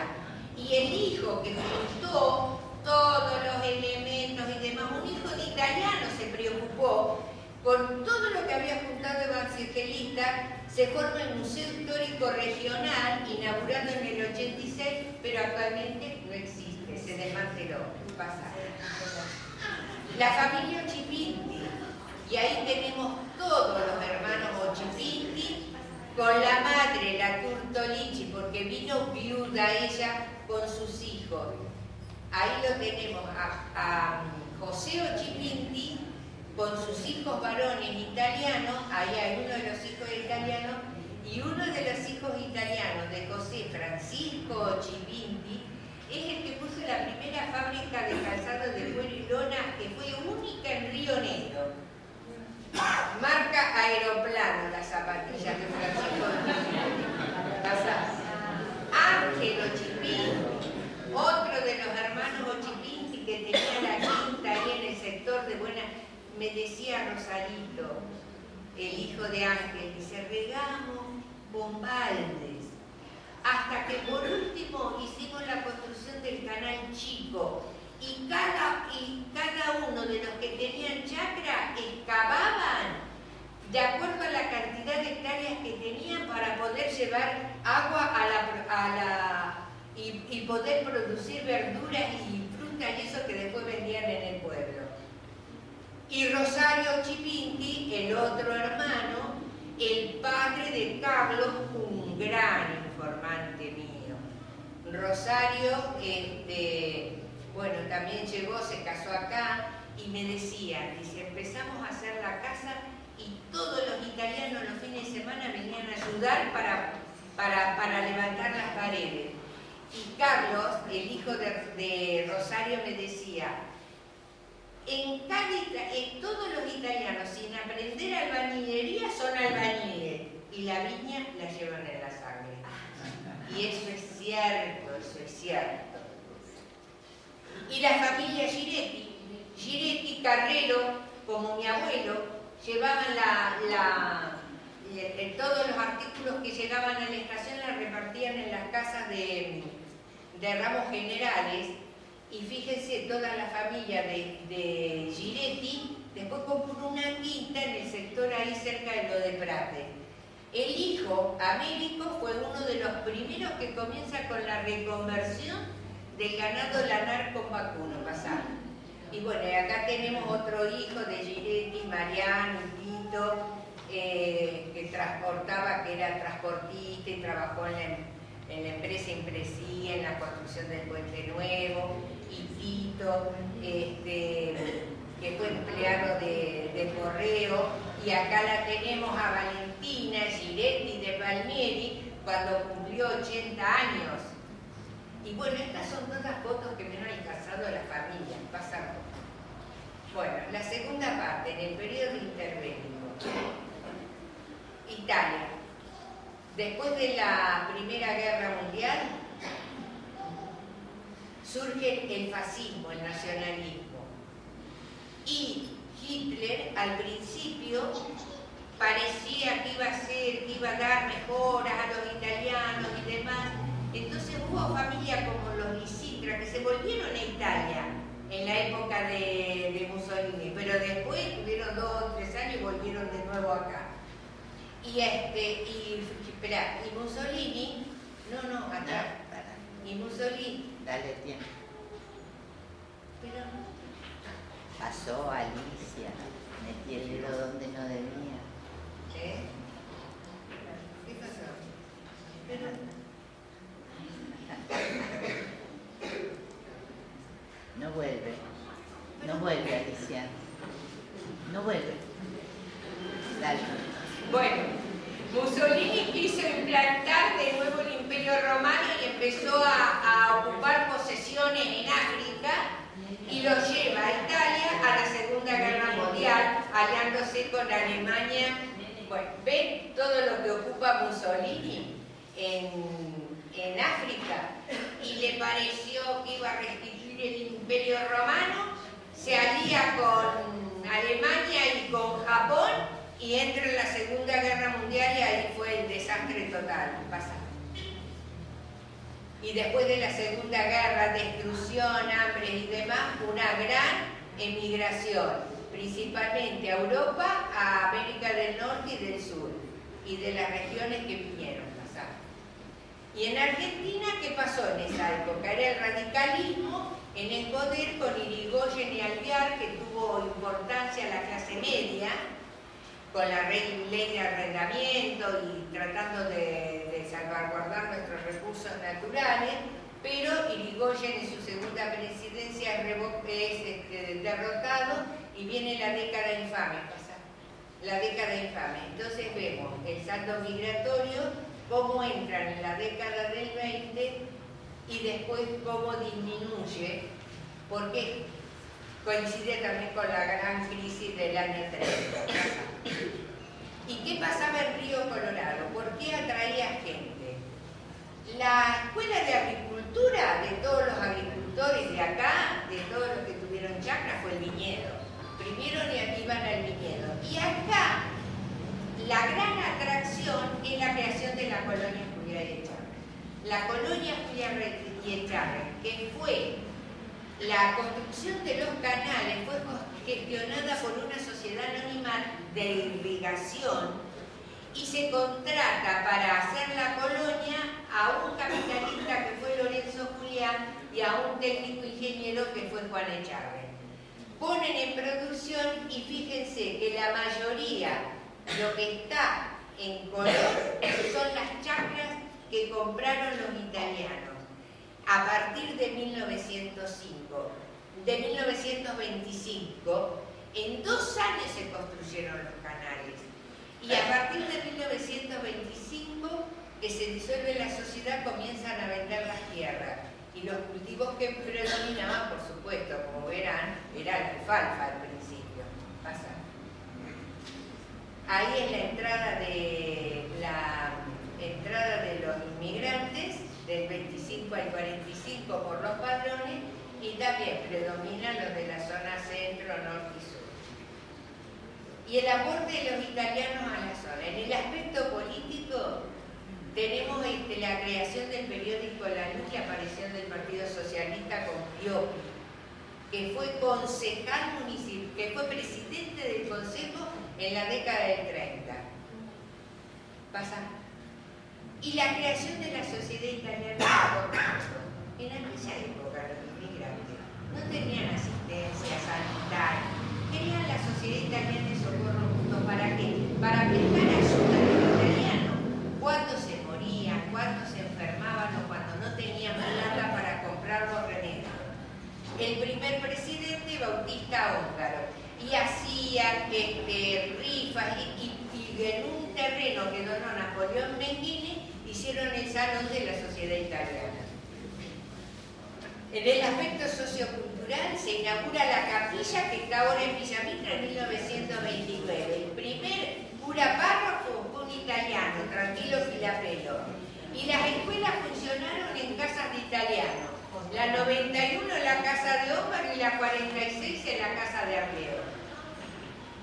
y el hijo que juntó todos los elementos y demás, un hijo de italiano, se preocupó con todo lo que había juntado Evangelista. Se forma el Museo Histórico Regional, inaugurado en el 86, pero actualmente no existe, se desmanteló. La familia Ochipinti, y ahí tenemos todos los hermanos Ochipinti, con la madre, la Turtolichi, porque vino viuda ella con sus hijos. Ahí lo tenemos a José Ochipinti, con sus hijos varones italianos, ahí hay uno de los hijos italianos, y uno de los hijos italianos de José Francisco Ochipinti es el que puso la primera fábrica de calzado de cuero y lona, que fue única en Río Negro. Marca Aeroplano, las zapatillas de Francisco Ochipinti. Ángel Ochipinti, otro de los hermanos Ochipinti que tenía la quinta ahí en el sector de Buena. Me decía Rosalito, el hijo de Ángel, dice, regamos con baldes, hasta que por último hicimos la construcción del canal chico, y cada uno de los que tenían chacra excavaban de acuerdo a la cantidad de hectáreas que tenían para poder llevar agua y poder producir verduras y frutas y eso que después vendían en el pueblo. Y Rosario Ochipinti, el otro hermano, el padre de Carlos, un gran informante mío, Rosario, bueno, también llegó, se casó acá y me decía, dice, empezamos a hacer la casa y todos los italianos los fines de semana venían a ayudar para levantar las paredes. Y Carlos, el hijo de Rosario, me decía, todos los italianos sin aprender albañilería son albañiles y la viña la llevan en la sangre. Y eso es cierto, eso es cierto. Y la familia Giretti, Carrero, como mi abuelo, llevaban todos los artículos que llegaban a la estación la repartían en las casas de ramos generales. Y fíjense, toda la familia de Giretti después compró una quinta en el sector ahí cerca de lo de Prate. El hijo, Américo, fue uno de los primeros que comienza con la reconversión del ganado lanar con vacuno, pasado. Y bueno, acá tenemos otro hijo de Giretti, Mariano, Tito, que transportaba, que era transportista y trabajó en la empresa Impresía, en la construcción del Puente Nuevo, y Tito, que fue empleado de correo, y acá la tenemos a Valentina Giretti de Palmieri cuando cumplió 80 años. Y bueno, estas son todas fotos que me han alcanzado a la familia, pasan. Bueno, la segunda parte, en el periodo interbélico. Italia. Después de la Primera Guerra Mundial, surge el fascismo, el nacionalismo. Y Hitler, al principio, parecía que iba a dar mejoras a los italianos y demás. Entonces hubo familias como los Lisitra que se volvieron a Italia en la época de Mussolini, pero después tuvieron 2 o 3 años y volvieron de nuevo acá. Y Mussolini, acá. Y Mussolini. Dale tiempo. Pero pasó Alicia, metí el dedo donde no debía. ¿Qué pasó? Pero no vuelve Alicia, no vuelve. Dale. Bueno, Mussolini quiso implantar de nuevo el Imperio Romano y empezó a ocupar posesiones en África y lo lleva a Italia a la Segunda Guerra Mundial, aliándose con Alemania. Bueno, ven todo lo que ocupa Mussolini en África y le pareció que iba a restituir el Imperio Romano, se alía con Alemania y con Japón y entra en la Segunda Guerra Mundial y ahí fue el desastre total. Pasa. Y después de la Segunda Guerra, destrucción, hambre y demás, una gran emigración, principalmente a Europa, a América del Norte y del Sur, y de las regiones que vinieron. Y en Argentina, ¿qué pasó en esa época? Era el radicalismo en el poder con Irigoyen y Alvear, que tuvo importancia a la clase media, con la ley de arrendamiento y tratando de salvaguardar nuestros recursos naturales, pero Irigoyen en su segunda presidencia es derrotado y viene la década infame. La década infame. Entonces vemos el saldo migratorio, cómo entran en la década del 20 y después cómo disminuye, porque coincide también con la gran crisis del año 30. ¿Y qué pasaba en Río Colorado? ¿Por qué atraía gente? La escuela de agricultura de todos los agricultores de acá, de todos los que tuvieron chacra, fue el viñedo. Primero iban al viñedo. Y acá la gran atracción es la creación de la colonia Juliá y Echarre. La colonia Juliá y Echarre, que fue la construcción de los canales, fue gestionada por una sociedad anónima de irrigación y se contrata para hacer la colonia a un capitalista que fue Lorenzo Julián y a un técnico ingeniero que fue Juan Echarre. Ponen en producción y fíjense que la mayoría, lo que está en color, son las chacras que compraron los italianos. partir de 1925, en 2 años se construyeron los canales. Y a partir de 1925, que se disuelve la sociedad, comienzan a vender las tierras. Y los cultivos que predominaban, por supuesto, como verán, era la alfalfa al principio. Pasa. Ahí es la entrada de los inmigrantes, del 25 al 45 por los padrones, y también predominan los de la zona centro, norte y sur. Y el aporte de los italianos a la zona. En el aspecto político, tenemos la creación del periódico La Luz, la aparición del Partido Socialista con Pioppi, que fue concejal municipal, que fue presidente del Consejo en la década del 30. Pasa. Y la creación de la Sociedad Italiana de Socorro. En aquella época los inmigrantes no tenían asistencia sanitaria, querían la Sociedad Italiana de Socorro Mutuo. ¿Para qué? Para prestar ayuda a los italianos cuando se morían, cuando se enfermaban o cuando no tenían plata para comprar los remedios. El primer presidente, Bautista Ongaro, y hacían rifas y en un terreno que donó Napoleón Menghini hicieron el Salón de la Sociedad Italiana. En el aspecto sociocultural se inaugura la capilla que está ahora en Villamitra en 1929. El primer cura párroco fue un italiano, Tranquilo Filapelo. Y las escuelas funcionaron en casas de italianos. La 91 en la casa de Ómar y la 46 en la casa de Arleo.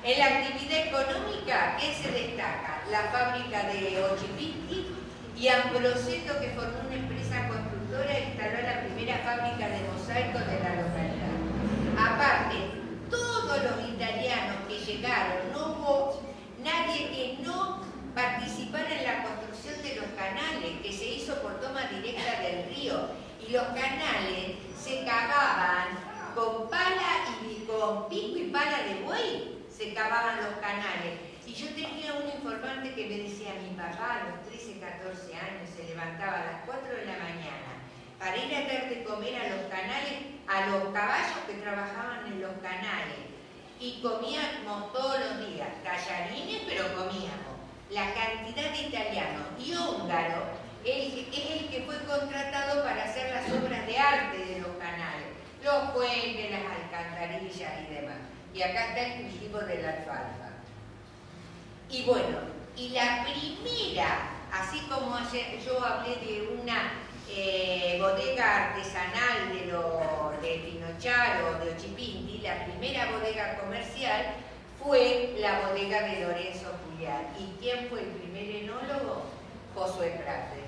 En la actividad económica, ¿qué se destaca? La fábrica de Ochipinti y Ambroseto, que formó una empresa constructora e instaló la primera fábrica de mosaicos de la localidad. Aparte, todos los italianos que llegaron, no hubo nadie que no participara en la construcción de los canales, que se hizo por toma directa del río. Y los canales se cavaban con pala y con pico y pala de buey, se cavaban los canales. Y yo tenía un informante que me decía, mi papá a los 13, 14 años se levantaba a las 4 de la mañana para ir a dar de comer a los canales, a los caballos que trabajaban en los canales. Y comíamos todos los días, tallarines, pero comíamos. La cantidad de italianos y húngaros es el que fue contratado para hacer las obras de arte de los canales, los puentes, las alcantarillas y demás. Y acá está el cultivo de la alfalfa. Y bueno, y la primera, así como ayer yo hablé de una bodega artesanal de Pinochar o de Ochipinti, la primera bodega comercial fue la bodega de Lorenzo Julián. ¿Y quién fue el primer enólogo? Josué Prate,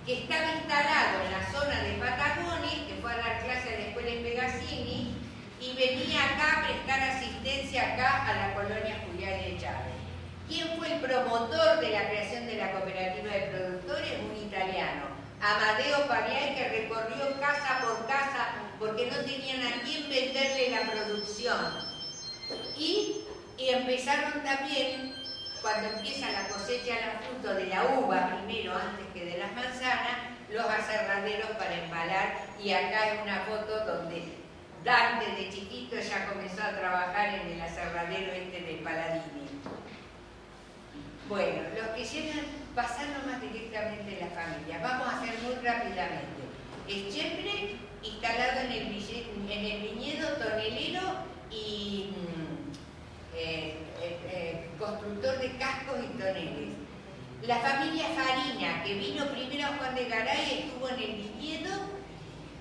que estaba instalado en la zona de Patagones, que fue a dar clase a la escuela en Pegasini, y venía acá a prestar asistencia acá a la colonia Julián de Chávez. ¿Quién fue el promotor de la creación de la cooperativa de productores? Un italiano, Amadeo Pagliai, que recorrió casa por casa porque no tenían a quién venderle la producción. Y empezaron también, cuando empieza la cosecha de fruto de la uva primero, antes que de las manzanas, los aserraderos para embalar. Y acá hay una foto donde Dante de chiquito ya comenzó a trabajar en el aserradero de Paladini. Bueno, los que llegan, pasando más directamente en la familia. Vamos a hacer muy rápidamente. Echepre, instalado en el viñedo, tonelero y constructor de cascos y toneles. La familia Farina, que vino primero a Juan de Garay, estuvo en el viñedo.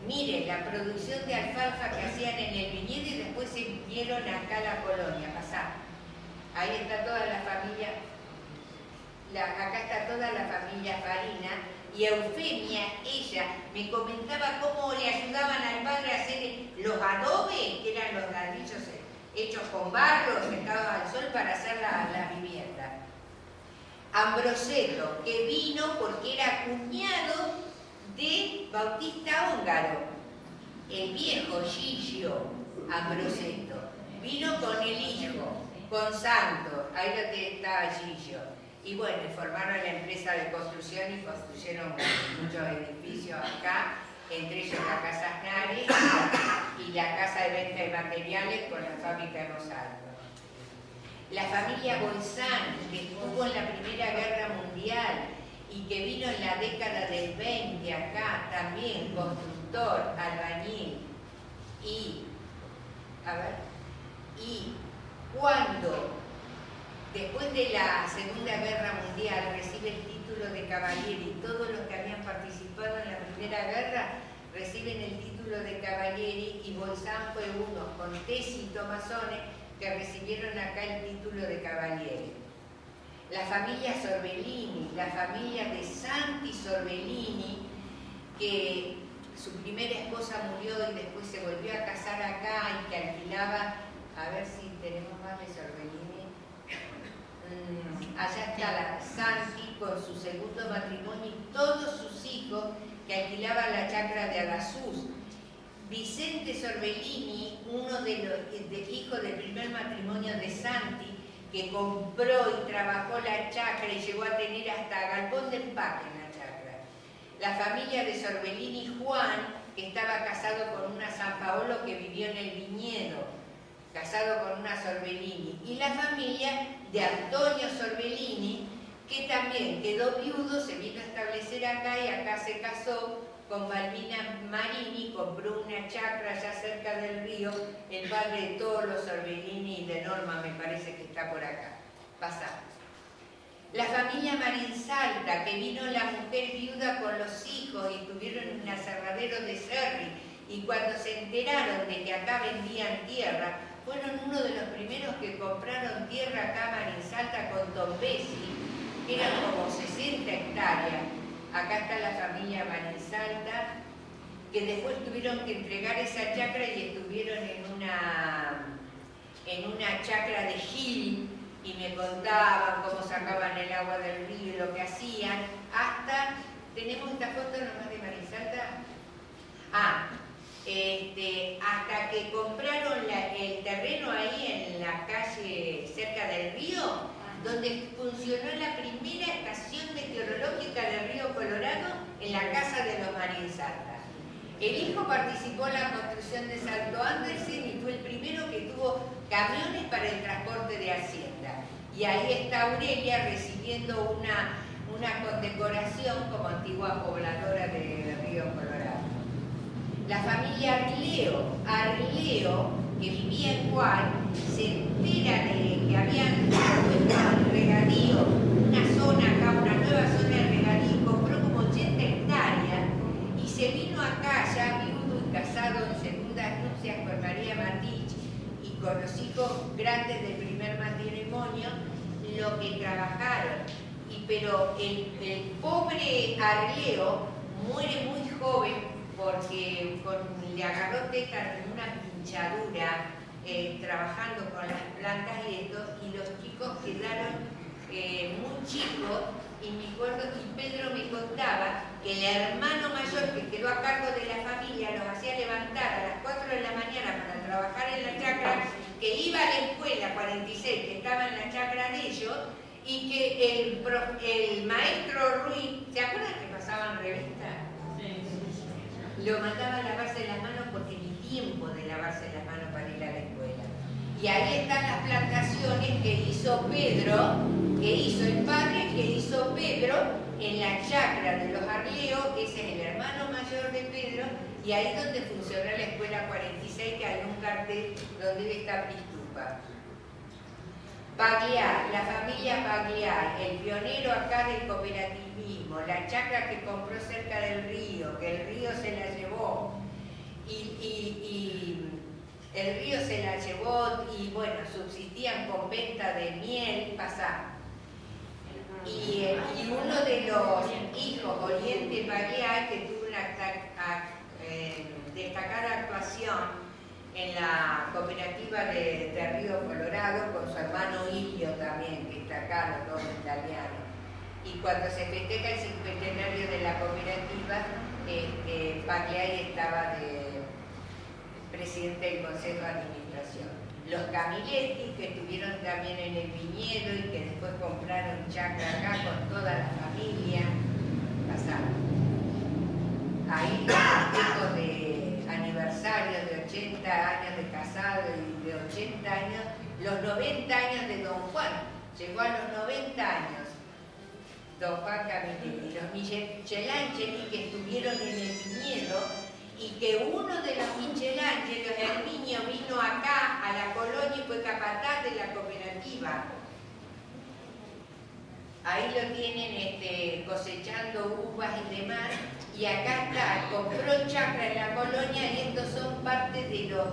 Miren, la producción de alfalfa que hacían en el viñedo y después se vinieron acá a la colonia. Pasá. Ahí está toda la familia. Acá está toda la familia Farina. Y Eufemia, ella, me comentaba cómo le ayudaban al padre a hacer los adobes, que eran los ladrillos hechos con barro, secados al sol para hacer la vivienda. Ambroseto, que vino porque era cuñado de Bautista Ongaro, el viejo Gigio Ambroseto. Vino con el hijo, con Santo, ahí lo que está Gigio. Y bueno, formaron la empresa de construcción y construyeron muchos edificios acá. entre ellos la Casa Aznare y la Casa de Venta de Materiales con la fábrica de Rosaldo. La familia Bolzán, que estuvo en la Primera Guerra Mundial y que vino en la década del 20 acá, también constructor, albañil, y cuando después de la Segunda Guerra Mundial recibe el título de Cavalieri, todos los que habían participado en la Primera Guerra reciben el título de Cavalieri, y Bolzán fue uno con Tesi y Tomasone que recibieron acá el título de Cavalieri. La familia Sorbellini, la familia de Santi Sorbellini, que su primera esposa murió y después se volvió a casar acá y que alquilaba, a ver si tenemos más de Sorbellini. Allá está la Santi con su segundo matrimonio y todos sus hijos que alquilaban la chacra de Adasús. Vicente Sorbellini, uno de los hijos del primer matrimonio de Santi, que compró y trabajó la chacra y llegó a tener hasta galpón de empaque en la chacra. La familia de Sorbellini Juan, que estaba casado con una San Paolo que vivió en el viñedo, casado con una Sorbellini. Y la familia de Antonio Sorbellini, que también quedó viudo, se vino a establecer acá y acá se casó con Balbina Marini, compró una chacra allá cerca del río, el padre de todos los Sorbellini y de Norma, me parece que está por acá. Pasamos. La familia Marín Salta, que vino la mujer viuda con los hijos y estuvieron en el aserradero de Cerri, y cuando se enteraron de que acá vendían tierra, fueron uno de los primeros que compraron tierra acá Marín Salta con Tombesi, que eran como 60 hectáreas. Acá está la familia Marín Salta, que después tuvieron que entregar esa chacra y estuvieron en una chacra de Gil, y me contaban cómo sacaban el agua del río y lo que hacían, hasta, tenemos esta foto nomás de Marín Salta, hasta que compraron el terreno ahí en la calle cerca del río, donde funcionó la primera estación meteorológica del río Colorado, en la casa de los Marín Salta. El hijo participó en la construcción de Salto Andersen y fue el primero que tuvo camiones para el transporte de hacienda. Y ahí está Aurelia recibiendo una condecoración como antigua pobladora del río Colorado. La familia Arleo, que vivía en Juan, se entera de que habían puesto al regadío una zona acá, una nueva zona de regadío, compró como 80 hectáreas y se vino acá ya viudo y casado en segundas nupcias con María Matich y con los hijos grandes del primer matrimonio, lo que trabajaron. Pero el pobre Arleo muere muy joven porque le agarró tétano en una pinchadura trabajando con las plantas y los chicos quedaron muy chicos, y me acuerdo que Pedro me contaba que el hermano mayor que quedó a cargo de la familia los hacía levantar a las 4 de la mañana para trabajar en la chacra, que iba a la escuela 46, que estaba en la chacra de ellos, y que el maestro Ruiz, ¿se acuerdan que pasaban revistas? Lo mandaba a lavarse las manos porque ni tiempo de lavarse las manos para ir a la escuela. Y ahí están las plantaciones que hizo Pedro, que hizo el padre, que hizo Pedro en la chacra de los Arleo, ese es el hermano mayor de Pedro, y ahí es donde funcionó la escuela 46, que hay un cartel donde está Pistupa. Pagliar, la familia Pagliar, el pionero acá del cooperativismo, la chacra que compró cerca del río, que el río se la llevó, y el río se la llevó, y bueno, subsistían con venta de miel, pasá. Y uno de los hijos, Oriente Pagliar, que tuvo una destacada actuación en la cooperativa de Río Colorado, con su hermano Ilio también, que está acá, los dos italianos. Y cuando se festeja el cincuentenario de la cooperativa, Pagliari estaba de presidente del Consejo de Administración. Los Camiletti, que estuvieron también en el viñedo y que después compraron chacra acá con toda la familia, pasaron. ahí los festejos de aniversario de 80 años de casado y de 80 años, los 90 años de Don Juan. Llegó a los 90 años Don Juan Caminelli, los Michelangeli que estuvieron en el viñedo y que uno de los Michelangeli, Herminio, vino acá a la colonia y fue capataz de la cooperativa. Ahí lo tienen cosechando uvas y demás, y acá está, compró chacra en la colonia y estos son parte de los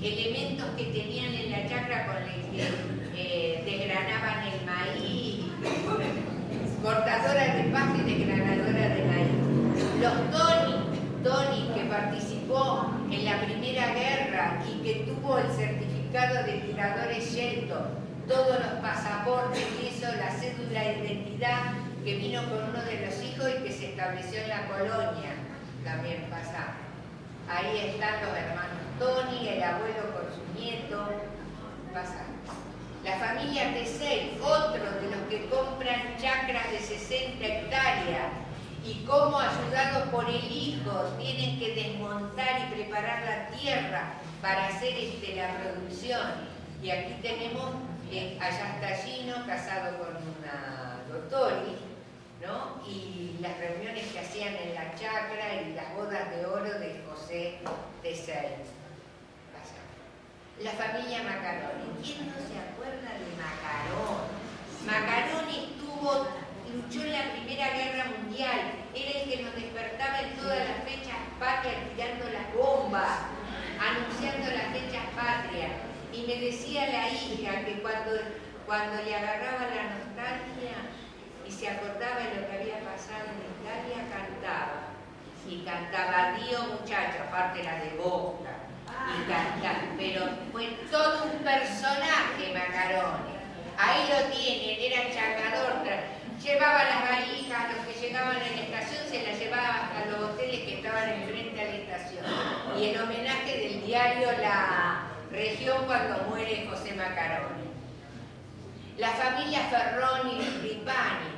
elementos que tenían en la chacra con los que desgranaban el maíz, cortadora de paja y desgranadora de maíz. Los Tony, que participó en la Primera Guerra y que tuvo el certificado de tiradores Shelton, todos los pasaportes y eso, la cédula de identidad que vino con uno de los hijos y que se estableció en la colonia, también pasa. Ahí están los hermanos Tony, el abuelo con su nieto, pasa. La familia Tesey, otro de los que compran chacras de 60 hectáreas y cómo ayudados por el hijo tienen que desmontar y preparar la tierra para hacer la producción. Y aquí tenemos, allá está Gino, casado con una Dottori, ¿no? Y las reuniones que hacían en la chacra y las bodas de oro de José Tesey. La familia Macaroni. ¿Quién no se acuerda de Macaroni? Macaroni luchó en la Primera Guerra Mundial. Era el que nos despertaba en todas las fechas patrias tirando las bombas, anunciando las fechas patrias. Y me decía la hija que cuando le agarraba la nostalgia y se acordaba de lo que había pasado en Italia, cantaba. Y cantaba Dio muchacho, aparte era de Boca. Y cantaba, pero fue todo un personaje Macaroni. Ahí lo tienen, era chacador, llevaba las valijas, los que llegaban a la estación se las llevaba a los hoteles que estaban enfrente a la estación. Y en homenaje del diario La Región cuando muere José Macaroni. La familia Ferroni y Ripani.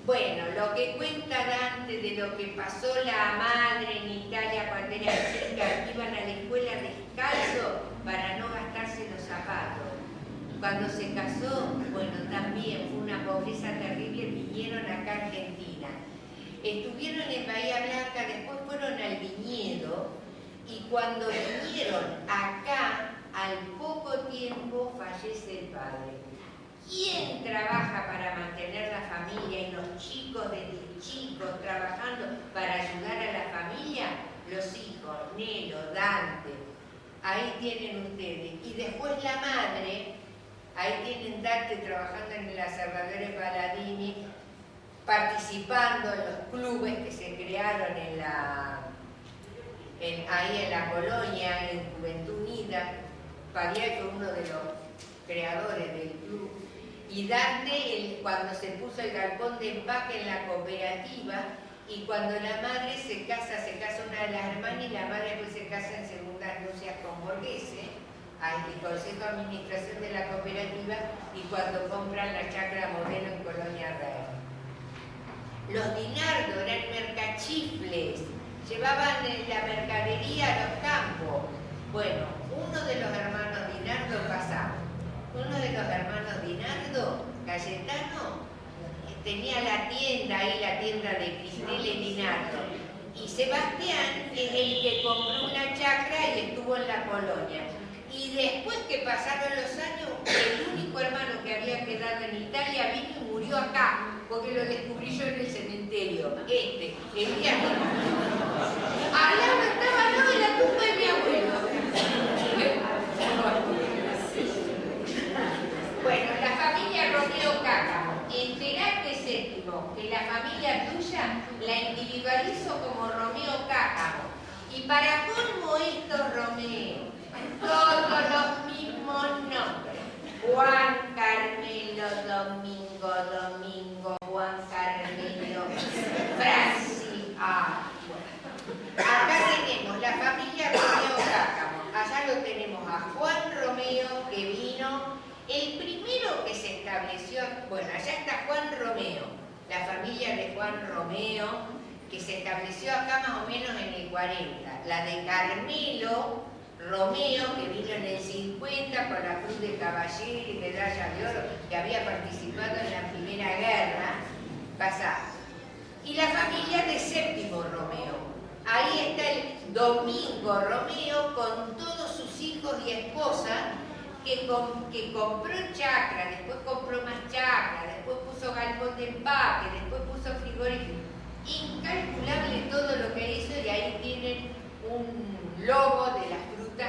Bueno, lo que cuenta Dante de lo que pasó la madre en Italia cuando era chica, iban a la escuela descalzo para no gastarse los zapatos. Cuando se casó, bueno, también fue una pobreza terrible, vinieron acá a Argentina. Estuvieron en Bahía Blanca, después fueron al viñedo, y cuando vinieron acá, al poco tiempo fallece el padre. ¿Quién trabaja para mantener la familia y los chicos desde chicos trabajando para ayudar a la familia? Los hijos, Nelo, Dante, ahí tienen ustedes. Y después la madre, ahí tienen Dante trabajando en el aserradero Paladini, participando en los clubes que se crearon ahí en la colonia, en Juventud Unida. Padial fue uno de los creadores del club. Y Dante, cuando se puso el galpón de empaque en la cooperativa, y cuando la madre se casa una de las hermanas y la madre después se casa en segundas nupcias con Borghese, al Consejo de Administración de la cooperativa, y cuando compran la chacra Modelo en Colonia Real. Los Dinardo eran mercachifles, llevaban la mercadería a los campos. Bueno, uno de los hermanos Dinardo pasaba. Uno de los hermanos Dinardo, Cayetano, tenía la tienda ahí, la tienda de Cristela Dinardo. Y Sebastián es el que compró una chacra y estuvo en la colonia. Y después que pasaron los años, el único hermano que había quedado en Italia vino y murió acá, porque lo descubrí yo en el cementerio. El día que... Al lado estaba al lado de la tumba de mi abuelo. Bueno, la familia Romeo Cácamo. Enterate, séptimo, que la familia tuya la individualizo como Romeo Cácamo. Y para colmo estos Romeo, todos los mismos nombres. Juan Carmelo, Domingo, Juan Carmelo, Francis. Bueno. Acá tenemos la familia Romeo Cácamo. Allá lo tenemos a Juan Romeo, que vino. El primero que se estableció, bueno, allá está Juan Romeo, la familia de Juan Romeo, que se estableció acá más o menos en el 40. La de Carmelo Romeo, que vino en el 50 con la Cruz de Caballero y Medalla de Oro, que había participado en la Primera Guerra pasada. Y la familia de Séptimo Romeo. Ahí está el Domingo Romeo con todos sus hijos y esposa, que compró chacra, después compró más chacra, después puso galpón de empaque, después puso frigorífico. Incalculable todo lo que hizo, y ahí tienen un logo de la fruta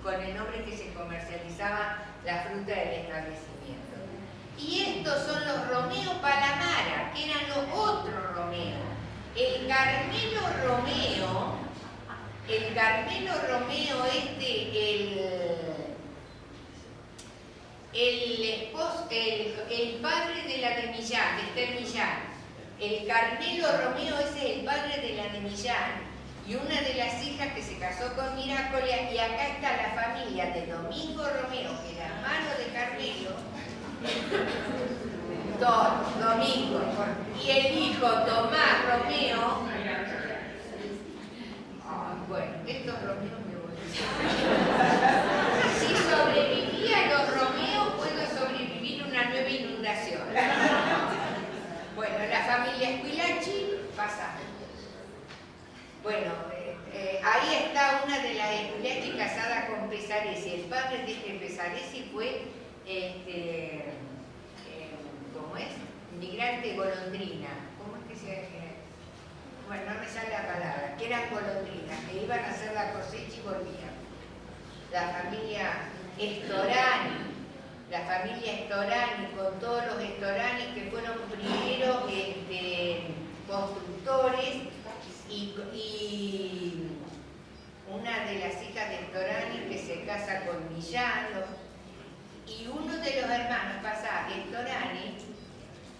con el nombre que se comercializaba la fruta del establecimiento. Y estos son los Romeo Palamara, que eran los otros Romeo. El Carmelo Romeo el padre de la de Millán, de Esther Millán. El Carmelo Romeo ese es el padre de la de Millán. Y una de las hijas que se casó con Miracolia, y acá está la familia de Domingo Romeo, que era hermano de Carmelo, Domingo, y el hijo Tomás Romeo. Bueno, estos Romeos me voy a decir. Si sobrevivía a los Romeos, puedo sobrevivir una nueva inundación. Bueno, la familia Esquilachi pasa. Bueno, ahí está una de las Esquilachi casada con Pesaresi. El padre de este Pesaresi fue, ¿cómo es? Inmigrante golondrina. ¿Cómo es que se...? Bueno, no me sale la palabra. Que eran golondrinas, que iban a hacer la cosecha y volvían. La familia Storani. La familia Storani, con todos los Storani que fueron primeros constructores, y una de las hijas de Storani que se casa con Millán, y uno de los hermanos, pasa Storani,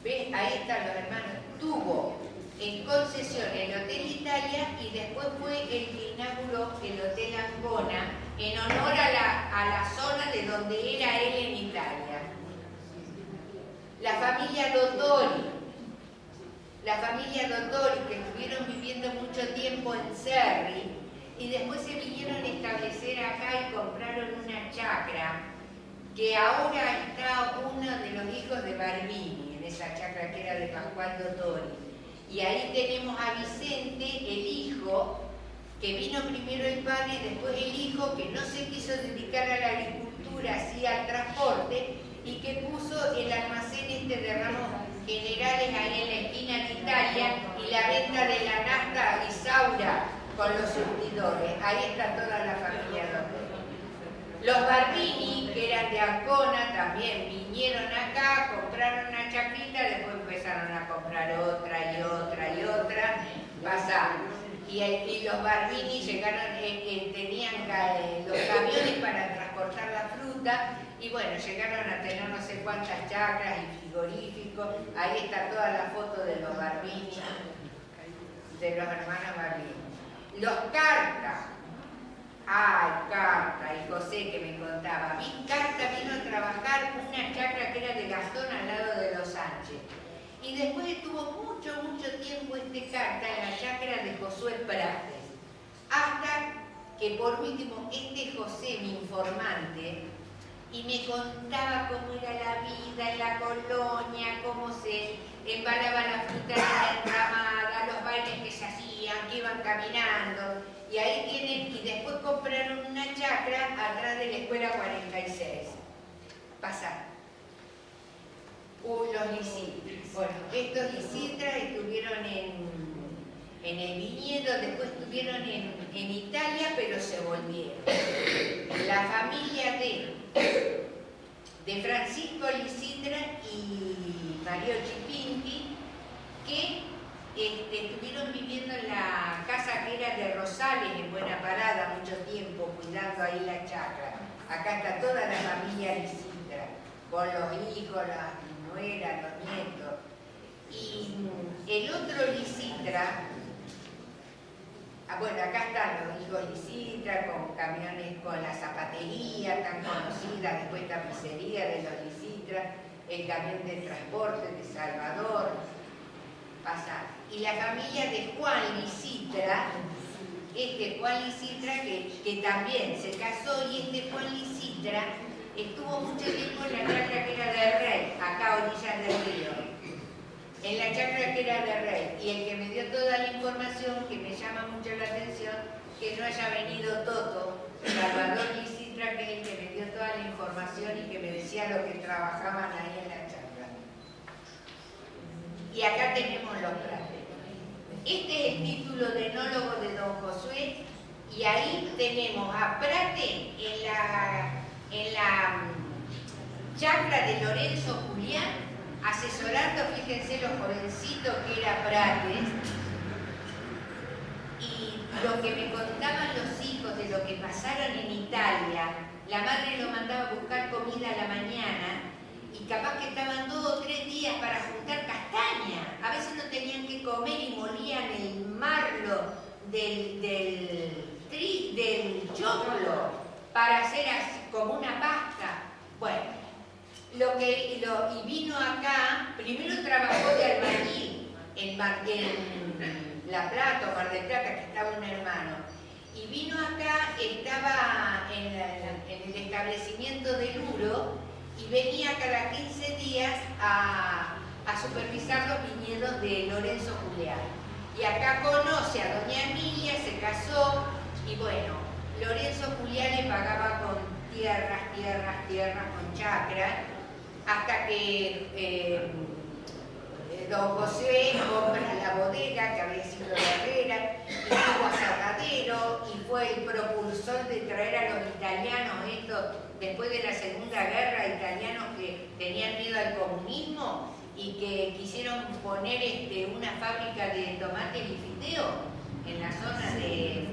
¿ves? Ahí están los hermanos, tuvo en concesión el Hotel Italia, y después fue el que inauguró el Hotel Ancona en honor a la zona de donde era él en Italia. La familia Dottori, que estuvieron viviendo mucho tiempo en Cerri, y después se vinieron a establecer acá y compraron una chacra, que ahora está uno de los hijos de Barbini, en esa chacra que era de Pascual Dottori. Y ahí tenemos a Vicente, el hijo, que vino primero el padre y después el hijo, que no se quiso dedicar a la agricultura, hacía al transporte, y que puso el almacén de ramos generales ahí en la esquina de Italia, y la venta de la nafta Isaura con los surtidores. Ahí está toda la familia Dottori. Los Barbini, que eran de Ancona, también vinieron acá, compraron una chacrita, después empezaron a comprar otra y otra y otra, pasaron. Y los Barbini llegaron, tenían los camiones para transportar la fruta, y bueno, llegaron a tener no sé cuántas chacras y frigoríficos. Ahí está toda la foto de los Barbini, de los hermanos Barbini. Los Carta. Carta y José, que me contaba. Carta vino a trabajar una chacra que era de Gastón al lado de los Sánchez. Y después estuvo mucho tiempo Carta en la chacra de Josué Prates. Hasta que por último José, mi informante, y me contaba cómo era la vida en la colonia, cómo se embalaba la fruta en la enramada, los bailes que se hacían, que iban caminando. Y ahí tienen, y después compraron una chacra atrás de la escuela 46. Pasar. Los Lisitras. Bueno, estos Lisitras estuvieron en el viñedo, después estuvieron en Italia, pero se volvieron. La familia de Francisco Lisitra y Mario Chipinti, que estuvieron viviendo en la casa que era de Rosales, en Buena Parada, mucho tiempo, cuidando ahí la chacra. Acá está toda la familia Lisitra, con los hijos, las nueras, los nietos. Y el otro Lisitra, bueno, acá están los hijos Lisitra, con camiones, con la zapatería tan conocida, después tapicería de los Lisitra, el camión de transporte de Salvador, pasa. y la familia de Juan Licitra, Juan Licitra que también se casó, y Juan Licitra estuvo mucho tiempo en la chacra que era de Rey, acá a orillas del río, en la chacra que era de Rey. Y el que me dio toda la información, que me llama mucho la atención, que no haya venido Toto, Salvador Licitra, que es el que me dio toda la información y que me decía lo que trabajaban ahí en la chacra. Y acá tenemos los prates. Este es el título de enólogo de don Josué, y ahí tenemos a Prate en la chacra de Lorenzo Julián, asesorando, fíjense los jovencitos que era Prate, y lo que me contaban los hijos de lo que pasaron en Italia. La madre lo mandaba a buscar comida a la mañana, y capaz que estaban 2 o 3 días para juntar castaña. A veces no tenían que comer y molían el marlo del choclo para hacer así, como una pasta. Bueno, y vino acá, primero trabajó de albañil en La Plata, Mar del Plata, que estaba un hermano. Y vino acá, estaba en el establecimiento del Uro, y venía cada 15 días a supervisar los viñedos de Lorenzo Julián. Y acá conoce a doña Emilia, se casó, y bueno, Lorenzo Julián le pagaba con tierras, con chacras, hasta que don José compra la bodega, que había sido la Herrera, y tuvo asadadero, y fue el propulsor de traer a los italianos después de la Segunda Guerra, italianos que tenían miedo al comunismo y que quisieron poner una fábrica de tomates y fideo en la zona de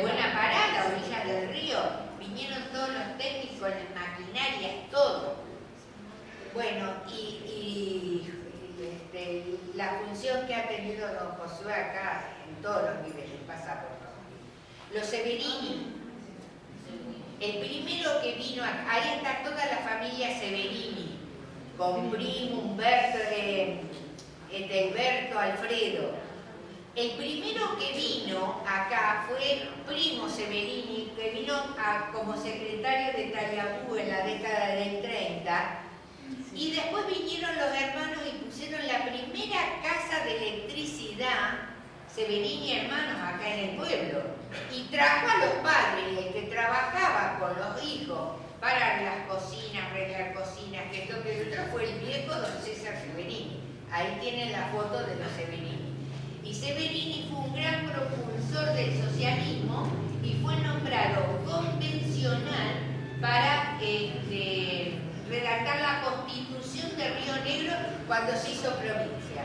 Buena Parada, a orillas del río. Vinieron todos los técnicos, las maquinarias, todo. Bueno, la función que ha tenido don Josué acá en todos los niveles, pasa por favor. Los Severini. El primero que vino, ahí está toda la familia Severini, con Primo, Humberto, Edelberto, Alfredo. El primero que vino acá fue Primo Severini, que vino como secretario de Tallabú en la década del 30, y después vinieron los hermanos y pusieron la primera casa de electricidad, Severini hermanos, acá en el pueblo, y trajo a los padres, el que trabajaba con los hijos, para las cocinas, arreglar cocinas, que esto que el otro fue el viejo don César Severini. Ahí tienen la foto de los Severini. Y Severini fue un gran propulsor del socialismo y fue nombrado convencional para redactar la Constitución de Río Negro cuando se hizo provincia.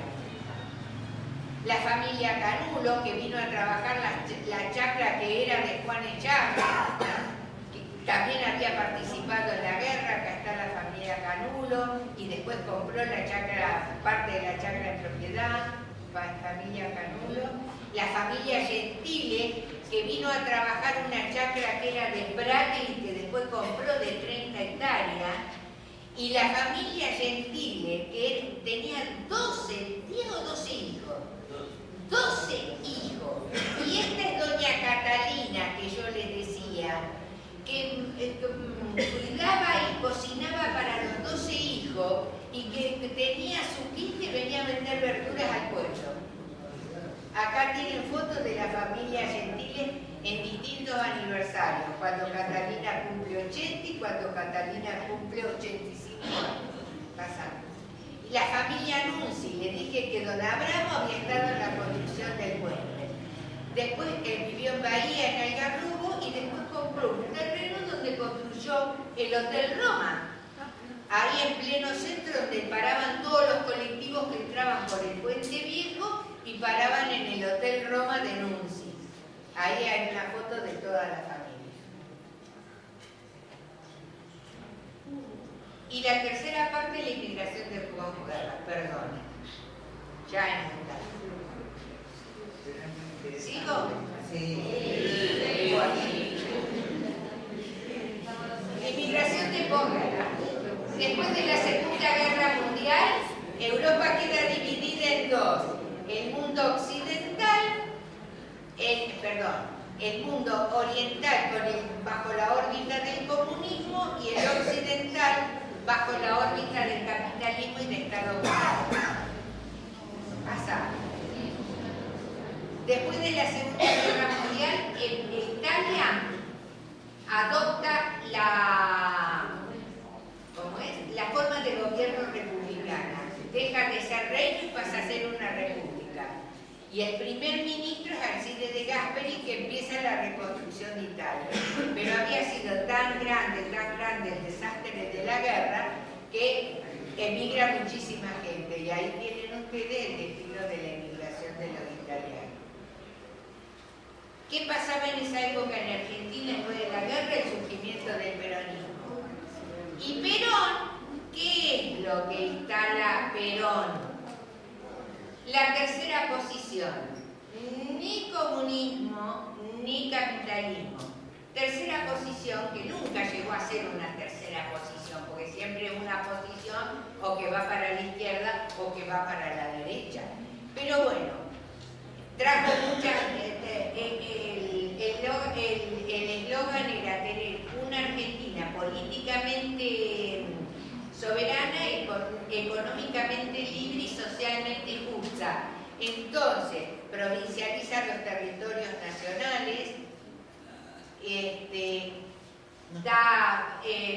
La familia Canulo, que vino a trabajar la chacra que era de Juan Echagua, que también había participado en la guerra. Acá está la familia Canulo, y después compró la chacra, parte de la chacra en propiedad, familia Canulo. La familia Gentile, que vino a trabajar una chacra que era de Prate y que después compró de 30 hectáreas. Y la familia Gentile, que tenía 12 hijos. 12 hijos. Y esta es doña Catalina, que yo les decía, que cuidaba y cocinaba para los 12 hijos y que tenía su quinta y venía a vender verduras al pueblo. Acá tienen fotos de la familia Gentile en distintos aniversarios, cuando Catalina cumple 80 y cuando Catalina cumple 85 años. Pasando. Y la familia Nunzi, le dije que don Abramo había estado en la construcción del puente. Después que vivió en Bahía, en Algarrobo, y después compró un terreno donde construyó el Hotel Roma. Ahí en pleno centro, donde paraban todos los colectivos que entraban por el Puente Viejo y paraban en el Hotel Roma de Nunzi. Ahí hay una foto de toda la familia. Y la tercera parte, la inmigración de posguerra, perdón. Ya en un ¿sigo? Sí. La inmigración de posguerra. Después de la Segunda Guerra Mundial, Europa queda dividida en dos. el mundo occidental, el mundo oriental bajo la órbita del comunismo y el occidental bajo la órbita del capitalismo y de Estados Unidos. Pasa. Después de la Segunda Guerra Mundial, Italia adopta la forma de gobierno republicana. Deja de ser reino y pasa a ser una república. Y el primer ministro es Alcide de Gasperi, que empieza la reconstrucción de Italia. Pero había sido tan grande el desastre de la guerra, que emigra muchísima gente. Y ahí tienen ustedes el destino de la emigración de los italianos. ¿Qué pasaba en esa época en Argentina después de la guerra? El surgimiento del peronismo. Y Perón, ¿qué es lo que instala Perón? La tercera posición, ni comunismo ni capitalismo. Tercera posición que nunca llegó a ser una tercera posición, porque siempre es una posición o que va para la izquierda o que va para la derecha. Pero bueno, trajo muchas... El eslogan era tener una Argentina políticamente soberana, económicamente libre y socialmente justa. Entonces, provincializa los territorios nacionales,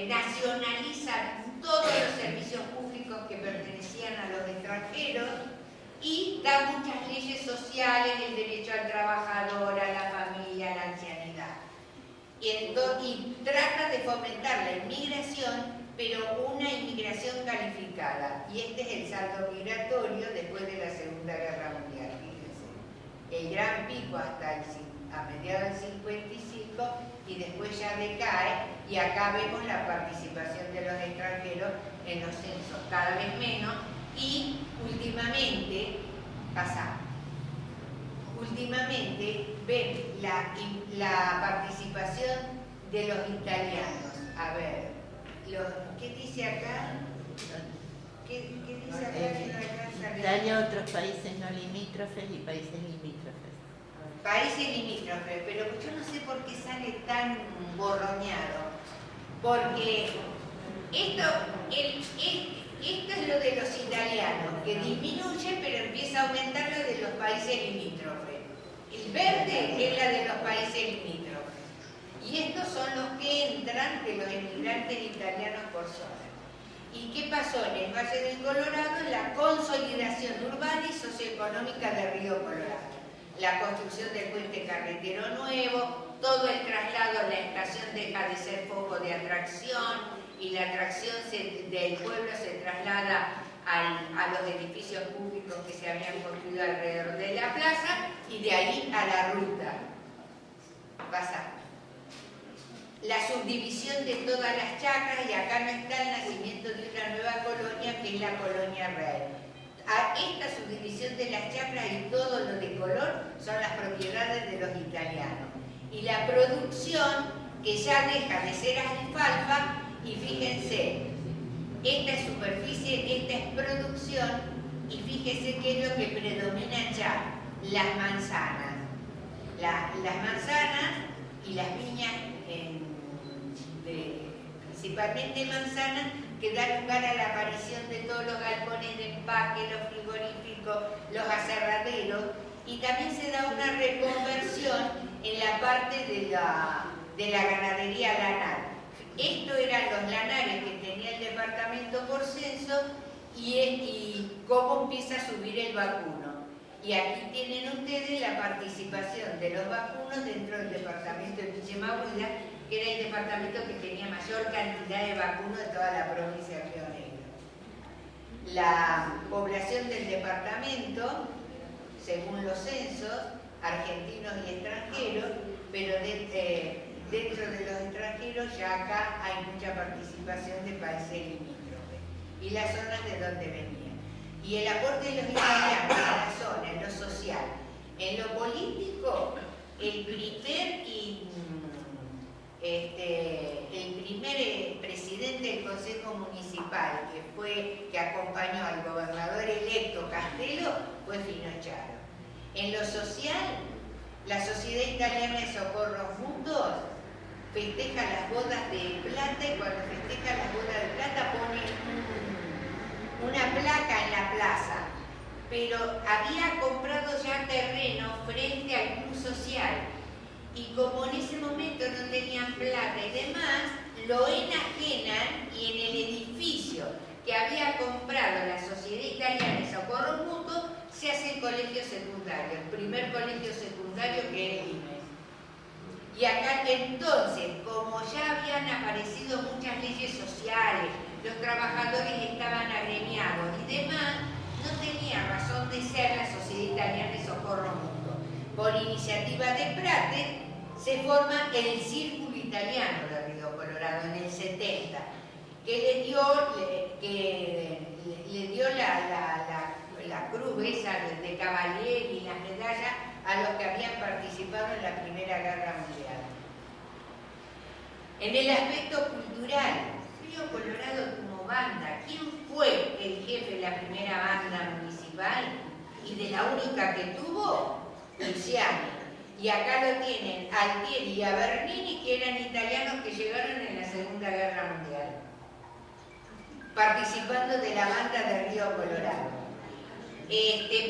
nacionaliza todos los servicios públicos que pertenecían a los extranjeros y da muchas leyes sociales, el derecho al trabajador, a la familia, a la ancianidad. Y trata de fomentar la inmigración, pero una inmigración calificada. Y este es el saldo migratorio después de la Segunda Guerra Mundial, fíjense. El gran pico hasta a mediados del 55 y después ya decae, y acá vemos la participación de los extranjeros en los censos cada vez menos, y últimamente ven la participación de los italianos. A ver, ¿qué dice acá? ¿Qué dice acá que no alcanza a leer? Italia, otros países no limítrofes y países limítrofes. Países limítrofes, pero yo no sé por qué sale tan borroñado. Porque esto es lo de los italianos, que disminuye pero empieza a aumentar lo de los países limítrofes. El verde es la de los países limítrofes. Y estos son los que entran de los inmigrantes italianos por zona. ¿Y qué pasó en el Valle del Colorado? La consolidación urbana y socioeconómica del río Colorado. La construcción del puente carretero nuevo, todo el traslado, la estación deja de ser foco de atracción y la atracción del pueblo se traslada a los edificios públicos que se habían construido alrededor de la plaza y de ahí a la ruta. Pasa. La subdivisión de todas las chacras, y acá no está el nacimiento de una nueva colonia que es la colonia Real. A esta subdivisión de las chacras y todo lo de color son las propiedades de los italianos. Y la producción, que ya deja de ser alfalfa, y fíjense, esta es superficie, esta es producción, y fíjense qué es lo que predomina ya, las manzanas. Las manzanas y las viñas, principalmente manzanas, que da lugar a la aparición de todos los galpones de empaque, los frigoríficos, los aserraderos, y también se da una reconversión en la parte de la ganadería lanar. Esto eran los lanares que tenía el departamento por censo y cómo empieza a subir el vacuno. Y aquí tienen ustedes la participación de los vacunos dentro del departamento de Pichemagüida, que era el departamento que tenía mayor cantidad de vacunos de toda la provincia de Río Negro. La población del departamento, según los censos, argentinos y extranjeros, pero dentro de los extranjeros ya acá hay mucha participación de países limítrofes y las zonas de donde venían. Y el aporte de los italianos en la zona, en lo social, en lo político, el primer presidente del Consejo Municipal que acompañó al gobernador electo Castelo fue Finocchiaro. En lo social, la Sociedad Italiana de Socorros Mutuos festeja las bodas de plata y cuando festeja las bodas de plata pone una placa en la plaza. Pero había comprado ya terreno frente al club social y como en ese momento no tenían plata y demás, lo enajenan y en el edificio que había comprado la Sociedad Italiana de Socorros Mutuos se hace el colegio secundario, el primer colegio secundario que era el IMES. Y acá entonces, como ya habían aparecido muchas leyes sociales, los trabajadores estaban agremiados y demás, no tenía razón de ser la Sociedad Italiana de Socorro Mutuo. Por iniciativa de Prate se forma el Círculo Italiano de Río Colorado en el 70, que le dio la cruz esa de Cavalier y las medallas a los que habían participado en la Primera Guerra Mundial. En el aspecto cultural, Río Colorado como banda, ¿quién fue el jefe de la primera banda municipal? Y de la única que tuvo, Luciani. Y acá lo tienen Altieri y a Bernini, que eran italianos que llegaron en la Segunda Guerra Mundial, participando de la banda de Río Colorado.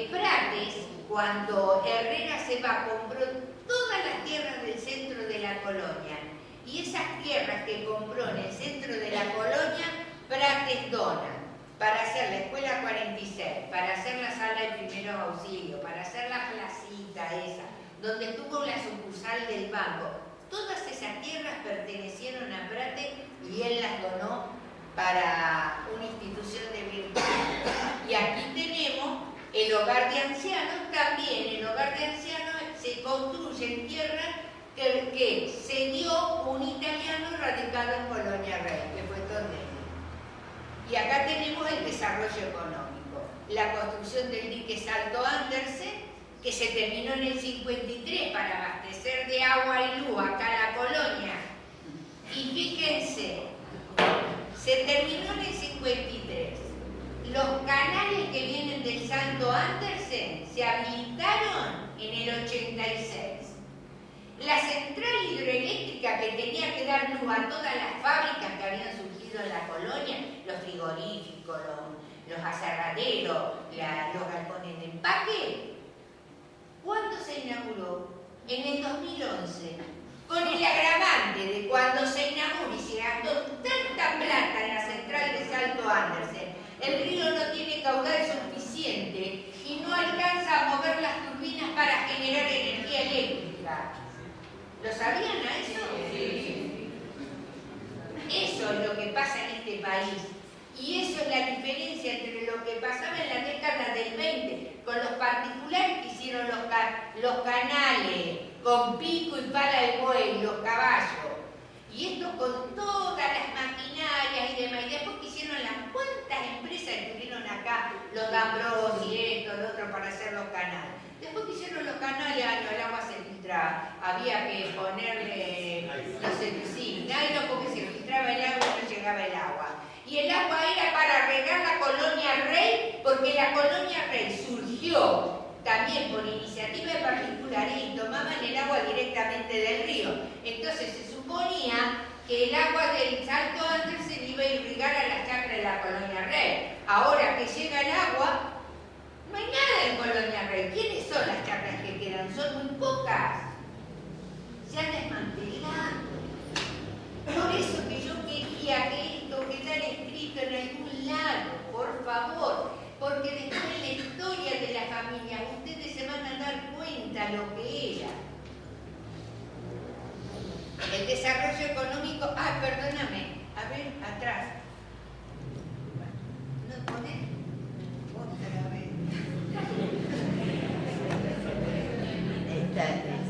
Prates, cuando Herrera se va, compró todas las tierras del centro de la colonia. Y esas tierras que compró en el centro de la colonia, Prates dona para hacer la escuela 46, para hacer la sala de primeros auxilios, para hacer la placita esa, donde estuvo la sucursal del banco. Todas esas tierras pertenecieron a Prates y él las donó para una institución de virtud. Y aquí tenemos el hogar de ancianos, también el hogar de ancianos se construye en tierra que se dio un italiano radicado en Colonia Rey, que fue Tonelli. Y acá tenemos el desarrollo económico, la construcción del dique Salto Andersen, que se terminó en el 53 para abastecer de agua y luz acá la colonia. Y fíjense, se terminó en el 53. Los canales que vienen del Salto Andersen se habilitaron en el 86. La central hidroeléctrica que tenía que dar luz a todas las fábricas que habían surgido en la colonia, los frigoríficos, los aserraderos, los galpones de empaque, ¿cuándo se inauguró? En el 2011, con el agravante de cuando se inauguró y se gastó tanta plata en la central de Salto Andersen, el río no tiene caudal suficiente y no alcanza a mover las turbinas para generar energía eléctrica. ¿Lo sabían a eso? Sí. Eso es lo que pasa en este país. Y eso es la diferencia entre lo que pasaba en la década del 20 con los particulares que hicieron los canales con pico y pala de buey, los caballos. Y esto con todas las maquinarias y demás. Y después que hicieron las cuantas empresas que tuvieron acá, los D'Ambrosi y esto, lo otro, para hacer los canales. Después que hicieron los canales, el agua se filtraba. Había que ponerle, no sé, sí, no, porque se filtraba el agua y no llegaba el agua. Y el agua era para regar la colonia Rey, porque la colonia Rey surgió también por iniciativa de particulares y tomaban el agua directamente del río. Entonces se suponía que el agua del Salto Andersen iba a irrigar a las chacras de la colonia Rey. Ahora que llega el agua, no hay nada en Colonia Rey. ¿Quiénes son las chacras que quedan? Son muy pocas. Se han desmantelado. Por eso que yo quería que esto quedara escrito en algún lado, por favor, porque después en la historia de la familia ustedes se van a dar cuenta lo que era. El desarrollo económico, perdóname, a ver, atrás. ¿No pones? Otra vez. Esta es.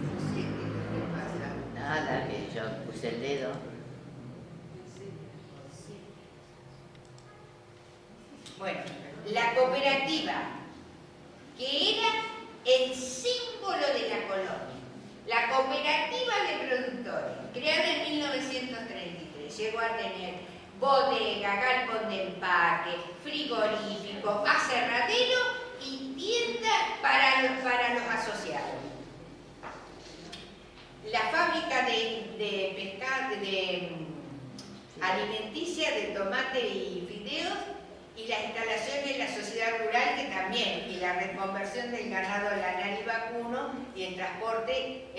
No sé qué pasa. Nada, que yo puse el dedo. Bueno, la cooperativa, que era el símbolo de la colonia. La cooperativa de productores, creada en 1933, llegó a tener bodega, galpón de empaque, frigorífico, aserradero y tienda para los asociados. La fábrica de pescado, de alimenticia, de tomate y fideos, y la instalación de la sociedad rural, que también, y la reconversión del ganado lanar y vacuno, y el transporte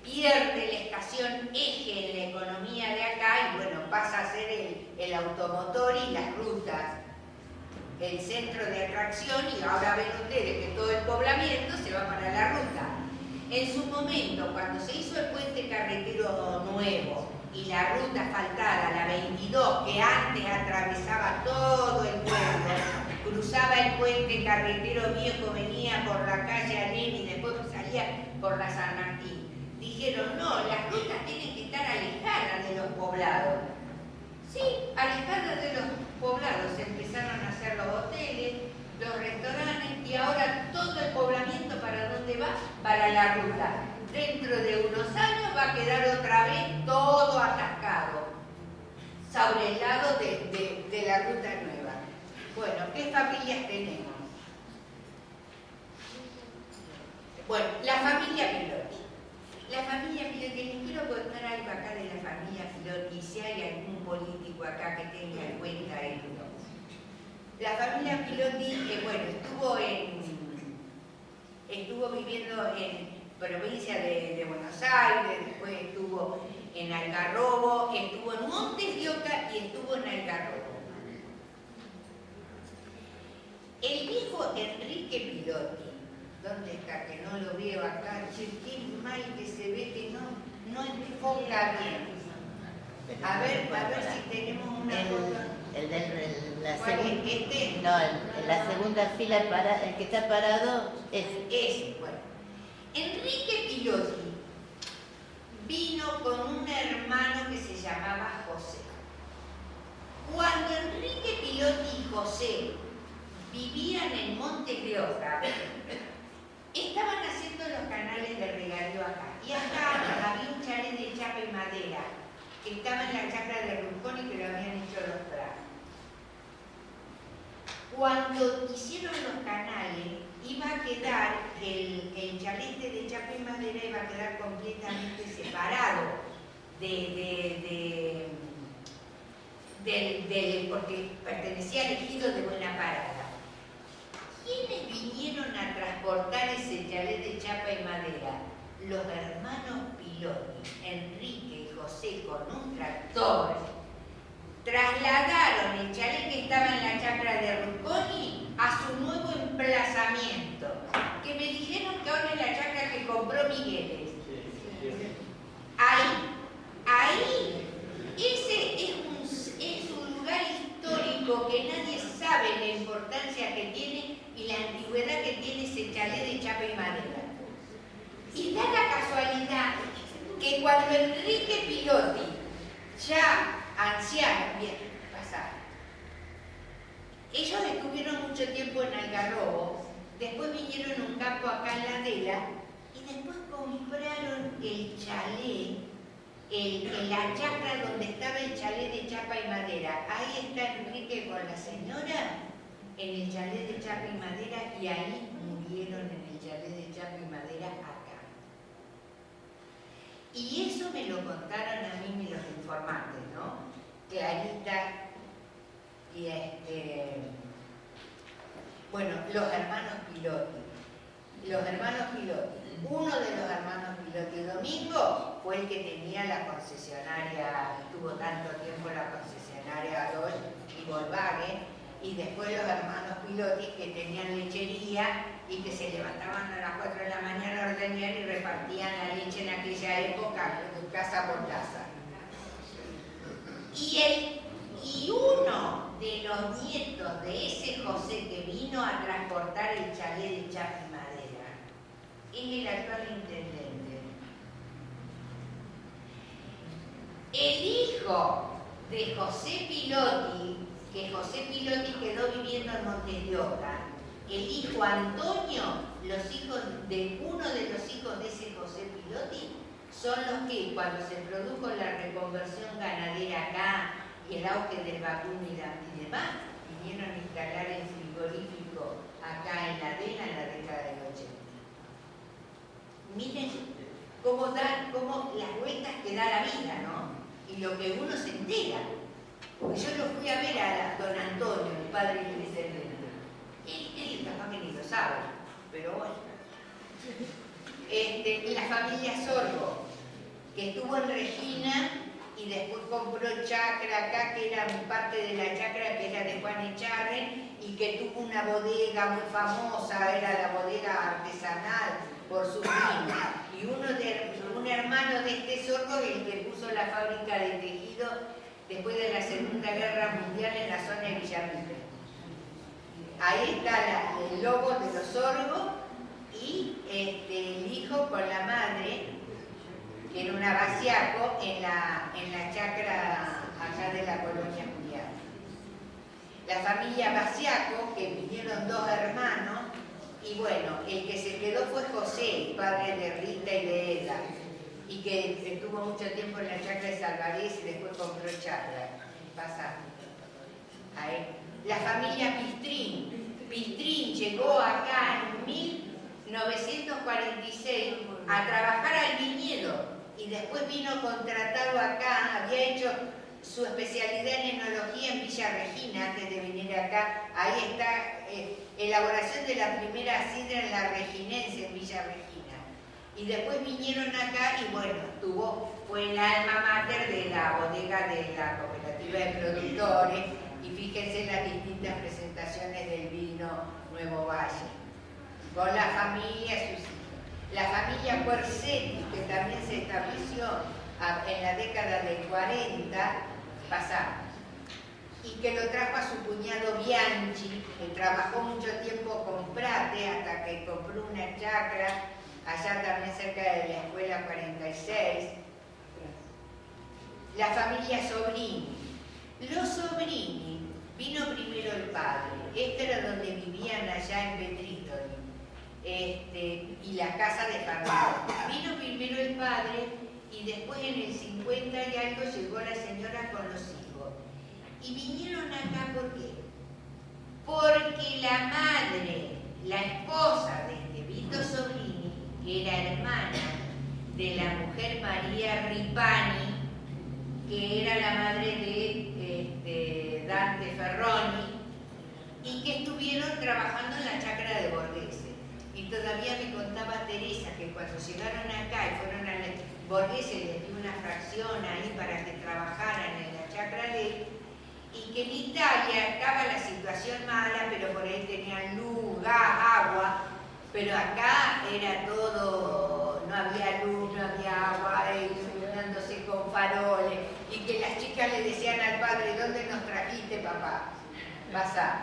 pierde la estación eje en la economía de acá, y bueno, pasa a ser el automotor y las rutas, el centro de atracción, y ahora ven ustedes que todo el poblamiento se va para la ruta. En su momento, cuando se hizo el puente carretero nuevo y la ruta asfaltada, la 22, que antes atravesaba todo el pueblo, cruzaba el puente carretero viejo, venía por la calle Alén y después salía por la San Martín. Dijeron, no, las rutas tienen que estar alejadas de los poblados. Sí, alejadas de los poblados. Empezaron a hacer los hoteles, los restaurantes, y ahora todo el poblamiento, ¿para dónde va? Para la ruta. Dentro de unos años va a quedar otra vez todo atascado sobre el lado de la ruta nueva. Bueno, ¿qué familias tenemos? Bueno, la familia Pilotti. La familia Pilotti, les quiero contar algo acá de la familia Pilotti, si hay algún político acá que tenga en cuenta esto. La familia Pilotti, bueno, estuvo viviendo en provincia de Buenos Aires, después estuvo en Algarrobo, estuvo en Montes de Oca y estuvo en Algarrobo. El viejo Enrique Pilotti, ¿dónde está? Que no lo veo acá. Che, qué mal que se ve, que no enfoca bien. A ver si tenemos una foto. ¿Cuál es? No, en la segunda fila, el que está parado es ese. Bueno, Enrique Pilotti vino con un hermano que se llamaba José. Cuando Enrique Pilotti y José vivían en Montes de Oca, estaban haciendo los canales de regadío acá. Y acá había un chalet de chapa y madera que estaba en la chacra de Rusconi y que lo habían hecho los Prat. Cuando hicieron los canales, iba a quedar el chalete de chapa y madera, iba a quedar completamente separado porque pertenecía al ejido de Buena Parada. ¿Quiénes vinieron a transportar ese chalet de chapa y madera? Los hermanos Pilotti, Enrique y José, con un tractor, trasladaron el chalet que estaba en la chacra de Rusconi a su nuevo emplazamiento, que me dijeron que ahora es la chacra que compró Migueles. Ahí, ese es un lugar histórico que nadie sabe la importancia que tiene y la antigüedad que tiene ese chalet de chapa y madera. Y da la casualidad que cuando Enrique Pilotti, ya anciano, bien, pasar. Ellos estuvieron mucho tiempo en Algarrobo, después vinieron a un campo acá en La Adela y después compraron el chalet, la chacra donde estaba el chalet de chapa y madera. Ahí está Enrique con la señora en el chalet de chapa y madera y ahí murieron en el chalet de chapa y madera acá. Y eso me lo contaron a mí los informantes, ¿no? Clarita y bueno, los hermanos Pilotti. Uno de los hermanos Pilotti, Domingo, fue el que tenía la concesionaria, estuvo tanto tiempo la concesionaria Dodge y Volkswagen, y después los hermanos Pilotti que tenían lechería y que se levantaban a las 4 de la mañana a ordeñar y repartían la leche en aquella época, casa por casa. Y uno de los nietos de ese José que vino a transportar el chalet de chapa y madera es el actual intendente. El hijo de José Pilotti, que José Pilotti quedó viviendo en Montes de Oca, el hijo Antonio, los hijos de uno de los hijos de ese José Pilotti, son los que cuando se produjo la reconversión ganadera acá y el auge del vacuno y demás, vinieron a instalar el frigorífico acá en la DENA en la década del 80. Miren cómo las vueltas que da la vida, ¿no? Y lo que uno se entera. Porque yo lo fui a ver a don Antonio, el padre del descendiente. Él capaz que ni lo sabe, pero bueno. La familia Sorgo, que estuvo en Regina y después compró chacra acá, que era parte de la chacra que era de Juan Echarren, y que tuvo una bodega muy famosa, era la bodega artesanal por su vino. Y un hermano de este Sorgo, el que puso la fábrica de tejido después de la Segunda Guerra Mundial en la zona de Villarrica. Ahí está el logo de los Sorgo y el hijo con la madre, que era una Basiaco, en la chacra acá de la colonia Julián. La familia Basiaco, que vinieron dos hermanos, y bueno, el que se quedó fue José, el padre de Rita y de Eda, y que estuvo mucho tiempo en la chacra de Salvarez y después compró chacra. Pasa ahí. La familia Pistrín. Pistrín llegó acá en 1946 a trabajar al viñedo y después vino contratado acá, había hecho su especialidad en enología en Villa Regina antes de venir acá. Ahí está elaboración de la primera sidra en la Reginense en Villa Regina. Y después vinieron acá y bueno, fue el alma mater de la bodega de la cooperativa de productores y fíjense las distintas presentaciones del vino Nuevo Valle. Con la familia, sus hijos. La familia Cuercetti, que también se estableció en la década del 40, pasada, y que lo trajo a su cuñado Bianchi, que trabajó mucho tiempo con Prate hasta que compró una chacra allá también cerca de la escuela 46. La familia Sobrini. Los Sobrini, vino primero el padre, era donde vivían allá en Petritoli, y la casa de familia. Vino primero el padre y después en el 50 y algo llegó la señora con los hijos. Y vinieron acá, ¿por qué? Porque la madre, la esposa de Vito Sobrini, que era hermana de la mujer María Ripani, que era la madre de Dante Ferroni, y que estuvieron trabajando en la chacra de Borghese. Y todavía me contaba Teresa que cuando llegaron acá y fueron a Borghese les dio una fracción ahí para que trabajaran en la chacra de él, y que en Italia estaba la situación mala, pero por ahí tenían luz, gas, agua, pero acá era todo, no había luz, no había agua, iluminándose con faroles, y que las chicas le decían al padre, ¿dónde nos trajiste, papá? Pasá.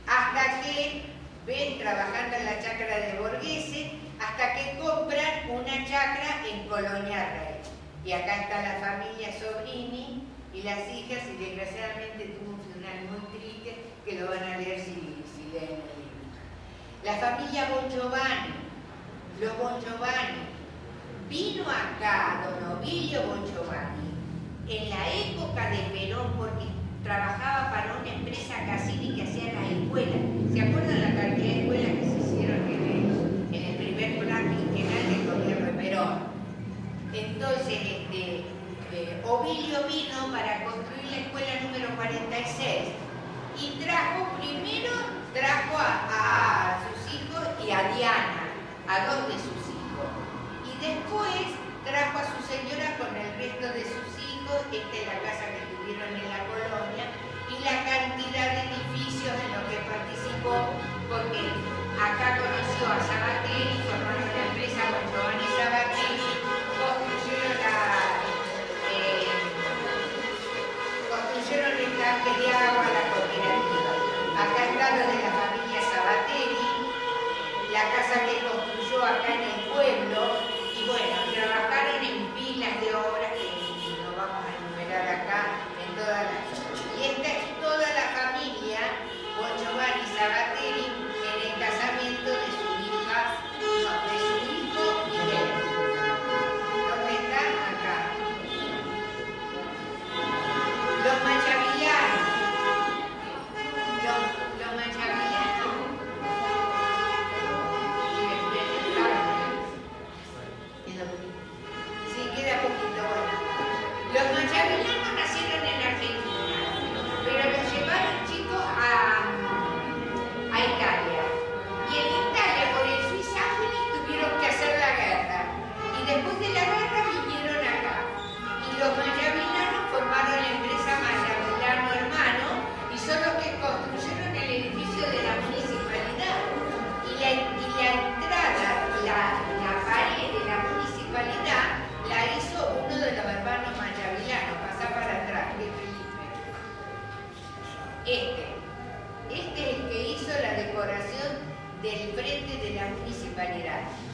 Hasta que ven trabajando en la chacra de Borghese, hasta que compran una chacra en Colonia Rey. Y acá está la familia Sobrini y las hijas, y desgraciadamente tuvo un final muy triste, que lo van a leer si leen el libro. La familia Bongiovanni, los Bongiovanni. Vino acá don Ovilio Bongiovanni en la época de Perón, porque trabajaba para una empresa Cassini que hacía las escuelas. ¿Se acuerdan la cantidad de escuelas que se hicieron en el primer plan quinquenal del gobierno de Perón? Entonces, Ovilio vino para construir la escuela número 46 y trajo a sus hijos y a Diana, a dos de sus hijos. Y después trajo a su señora con el resto de sus hijos, esta es la casa que tuvieron en la colonia, y la cantidad de edificios en los que participó, porque acá conoció a Sabatini, formaron la empresa con Giovanni Sabatini, construyeron el tanque de agua, la cooperativa. Acá está lo de la familia Sabatini, la casa que construyó acá en el pueblo, y bueno, trabajaron en pilas de obras que no vamos a enumerar acá en todas las. Y esta es toda la familia Bongiovanni Sabatini en el casamiento de su hija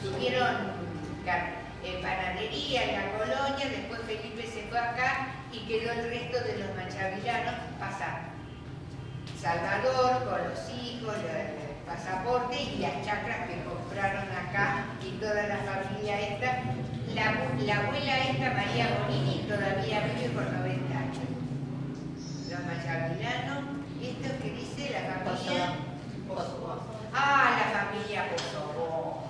tuvieron panadería en la colonia, después Felipe se fue acá y quedó el resto de los machavillanos pasando. Salvador con los hijos, el pasaporte y las chacras que compraron acá y toda la familia esta. La abuela esta, María Bonini, todavía vive con 90 años. Los machavillanos, esto que dice la familia Posobón. Ah, la familia Posobón.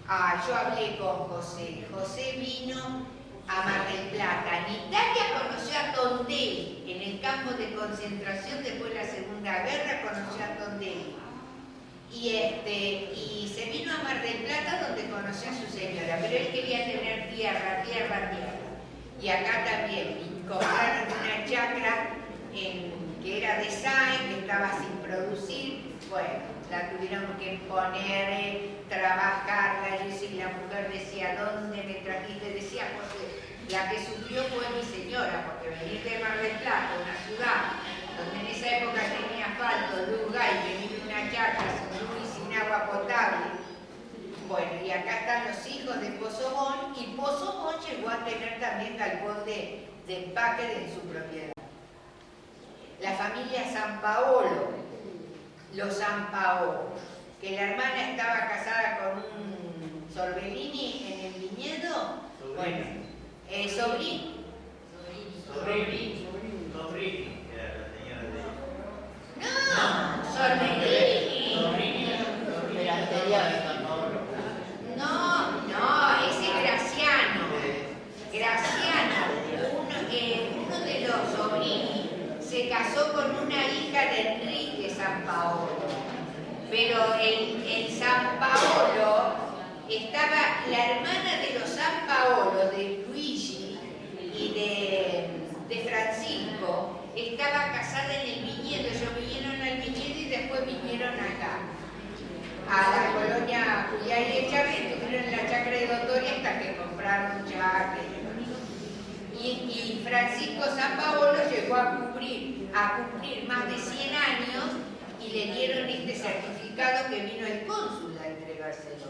Ah, yo hablé con José. José vino a Mar del Plata. En Italia conoció a Tondelli. En el campo de concentración después de la Segunda Guerra conoció a Tondelli. Y se vino a Mar del Plata donde conoció a su señora. Pero él quería tener tierra. Y acá también. Y compraron una chacra que era de Sáenz, que estaba sin producir. Bueno, la tuvieron que poner, trabajarla, y la mujer decía, ¿dónde me trajiste? Decía, porque la que sufrió fue mi señora, porque venir de Mar del Plata, una ciudad donde en esa época tenía asfalto, luz, y venir de una chacra sin luz y sin agua potable. Bueno, y acá están los hijos de Posobón, y Posobón llegó a tener también galpón de empaque en su propiedad. La familia San Paolo. Los San Paolo, que la hermana estaba casada con un Sorbellini en el viñedo. Bueno, Sobrini. Era la señora de ella. No, Sorbellini. Pero anterior a San Paolo. No, ese es Graciano. Uno de los Sobrini se casó con una hija de Enrique San Paolo. Pero el San Paolo estaba, la hermana de los San Paolo, de Luigi y de Francisco, estaba casada en el viñedo. Ellos vinieron al viñedo y después vinieron acá, a la colonia Juliá y Echarri, estuvieron en la chacra de Dotori hasta que compraron chacra. Y Francisco San Paolo llegó a cumplir más de 100 años y le dieron este certificado que vino el cónsul a entregárselo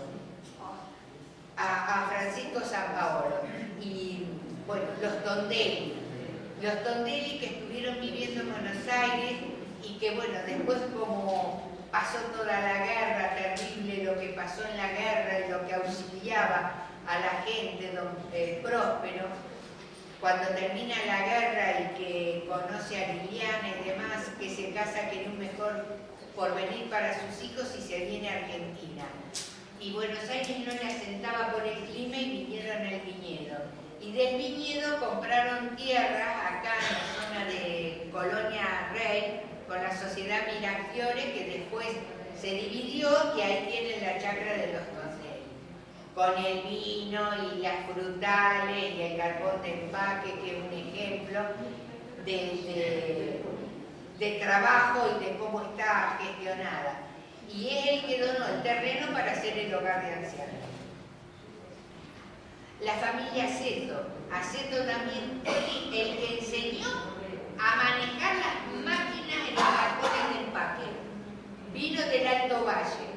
a Francisco San Paolo. Y bueno, los Tondelli que estuvieron viviendo en Buenos Aires y que bueno, después como pasó toda la guerra terrible, lo que pasó en la guerra y lo que auxiliaba a la gente, don Próspero, cuando termina la guerra y que conoce a Liliana y demás, que se casa, quiere un mejor porvenir para sus hijos y se viene a Argentina. Y Buenos Aires no le asentaba por el clima y vinieron al viñedo. Y del viñedo compraron tierras acá en la zona de Colonia Rey, con la sociedad Mirafiore, que después se dividió y ahí tienen la chacra de los Tondelli, con el vino y las frutales y el galpón de empaque, que es un ejemplo de trabajo y de cómo está gestionada. Y es el que donó el terreno para hacer el hogar de ancianos. La familia Aceto también fue el que enseñó a manejar las máquinas en los galpones de empaque. Vino del Alto Valle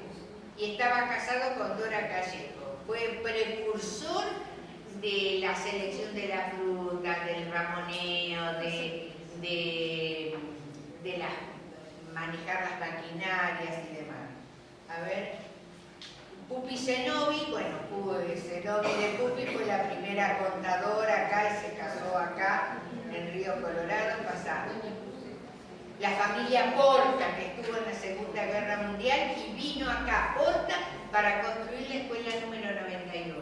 y estaba casado con Dora Callejo. Fue precursor de la selección de la fruta, del ramoneo, de manejar las maquinarias y demás. A ver, Pupi Zenobi, bueno, Zenobi de Pupi fue la primera contadora acá y se casó acá en Río Colorado pasando. La familia Porta, que estuvo en la Segunda Guerra Mundial y vino acá, Porta, para construir la escuela número 91.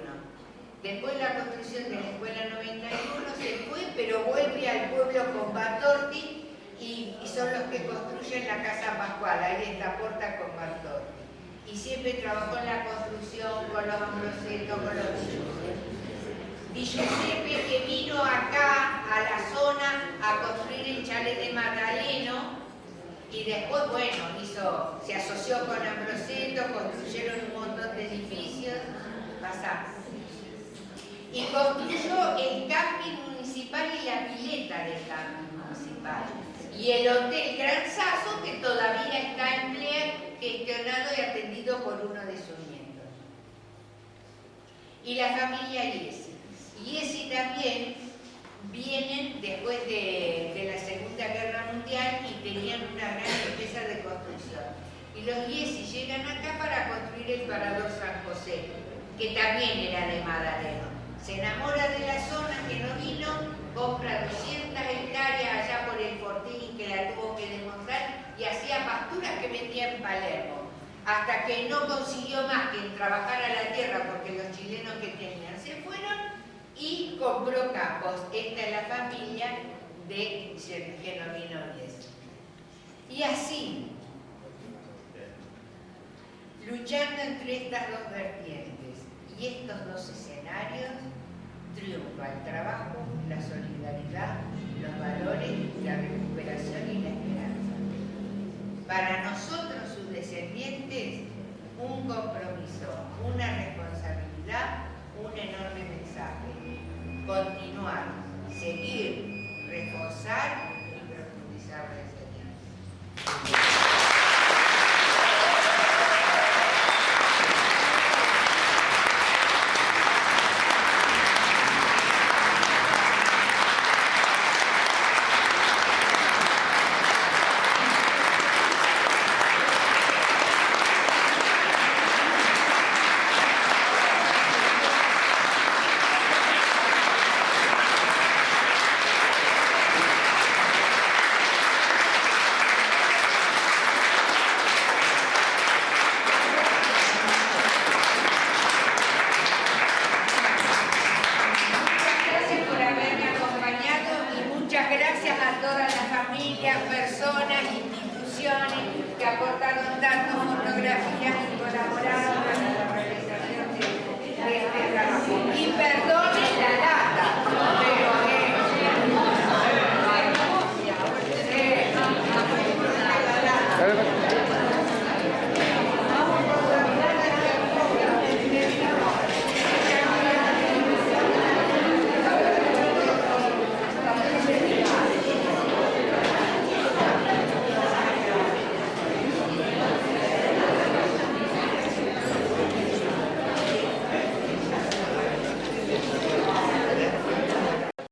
Después de la construcción de la escuela 91 se fue, pero vuelve al pueblo con Batorti y son los que construyen la Casa Pascual. Ahí está Porta con Batorti. Y siempre trabajó en la construcción con los Ambrosetos, con los Di Giuseppe, que vino acá a la zona a construir el chalet de Magdaleno y después, bueno, se asoció con Ambroseto, construyeron un montón de edificios, pasamos. Y construyó el camping municipal y la pileta del camping municipal. Y el Hotel Gran Sasso, que todavía está gestionado y atendido por uno de sus nietos. y la familia Iesi. Iesi también vienen después de la Segunda Guerra Mundial y tenían una gran empresa de construcción. Y los Iesi llegan acá para construir el Parador San José, que también era de Madaleno. Se enamora de la zona que no vino, compra 200 hectáreas allá por el Fortín, que la tuvo que demostrar, y hacía pasturas que vendía en Palermo, hasta que no consiguió más que trabajar a la tierra porque los chilenos que tenían se fueron y compró campos. Esta es la familia de Genovino Iesi. Y así, luchando entre estas dos vertientes y estos dos escenarios, triunfa el trabajo, la solidaridad, los valores, la recuperación y la esperanza. Para nosotros, sus descendientes, un compromiso, una responsabilidad, un enorme mensaje. Continuar, seguir, reforzar y profundizar la enseñanza. Personas, instituciones que aportaron tanto fotografías y colaboraron con la realización de este trabajo. Y perdón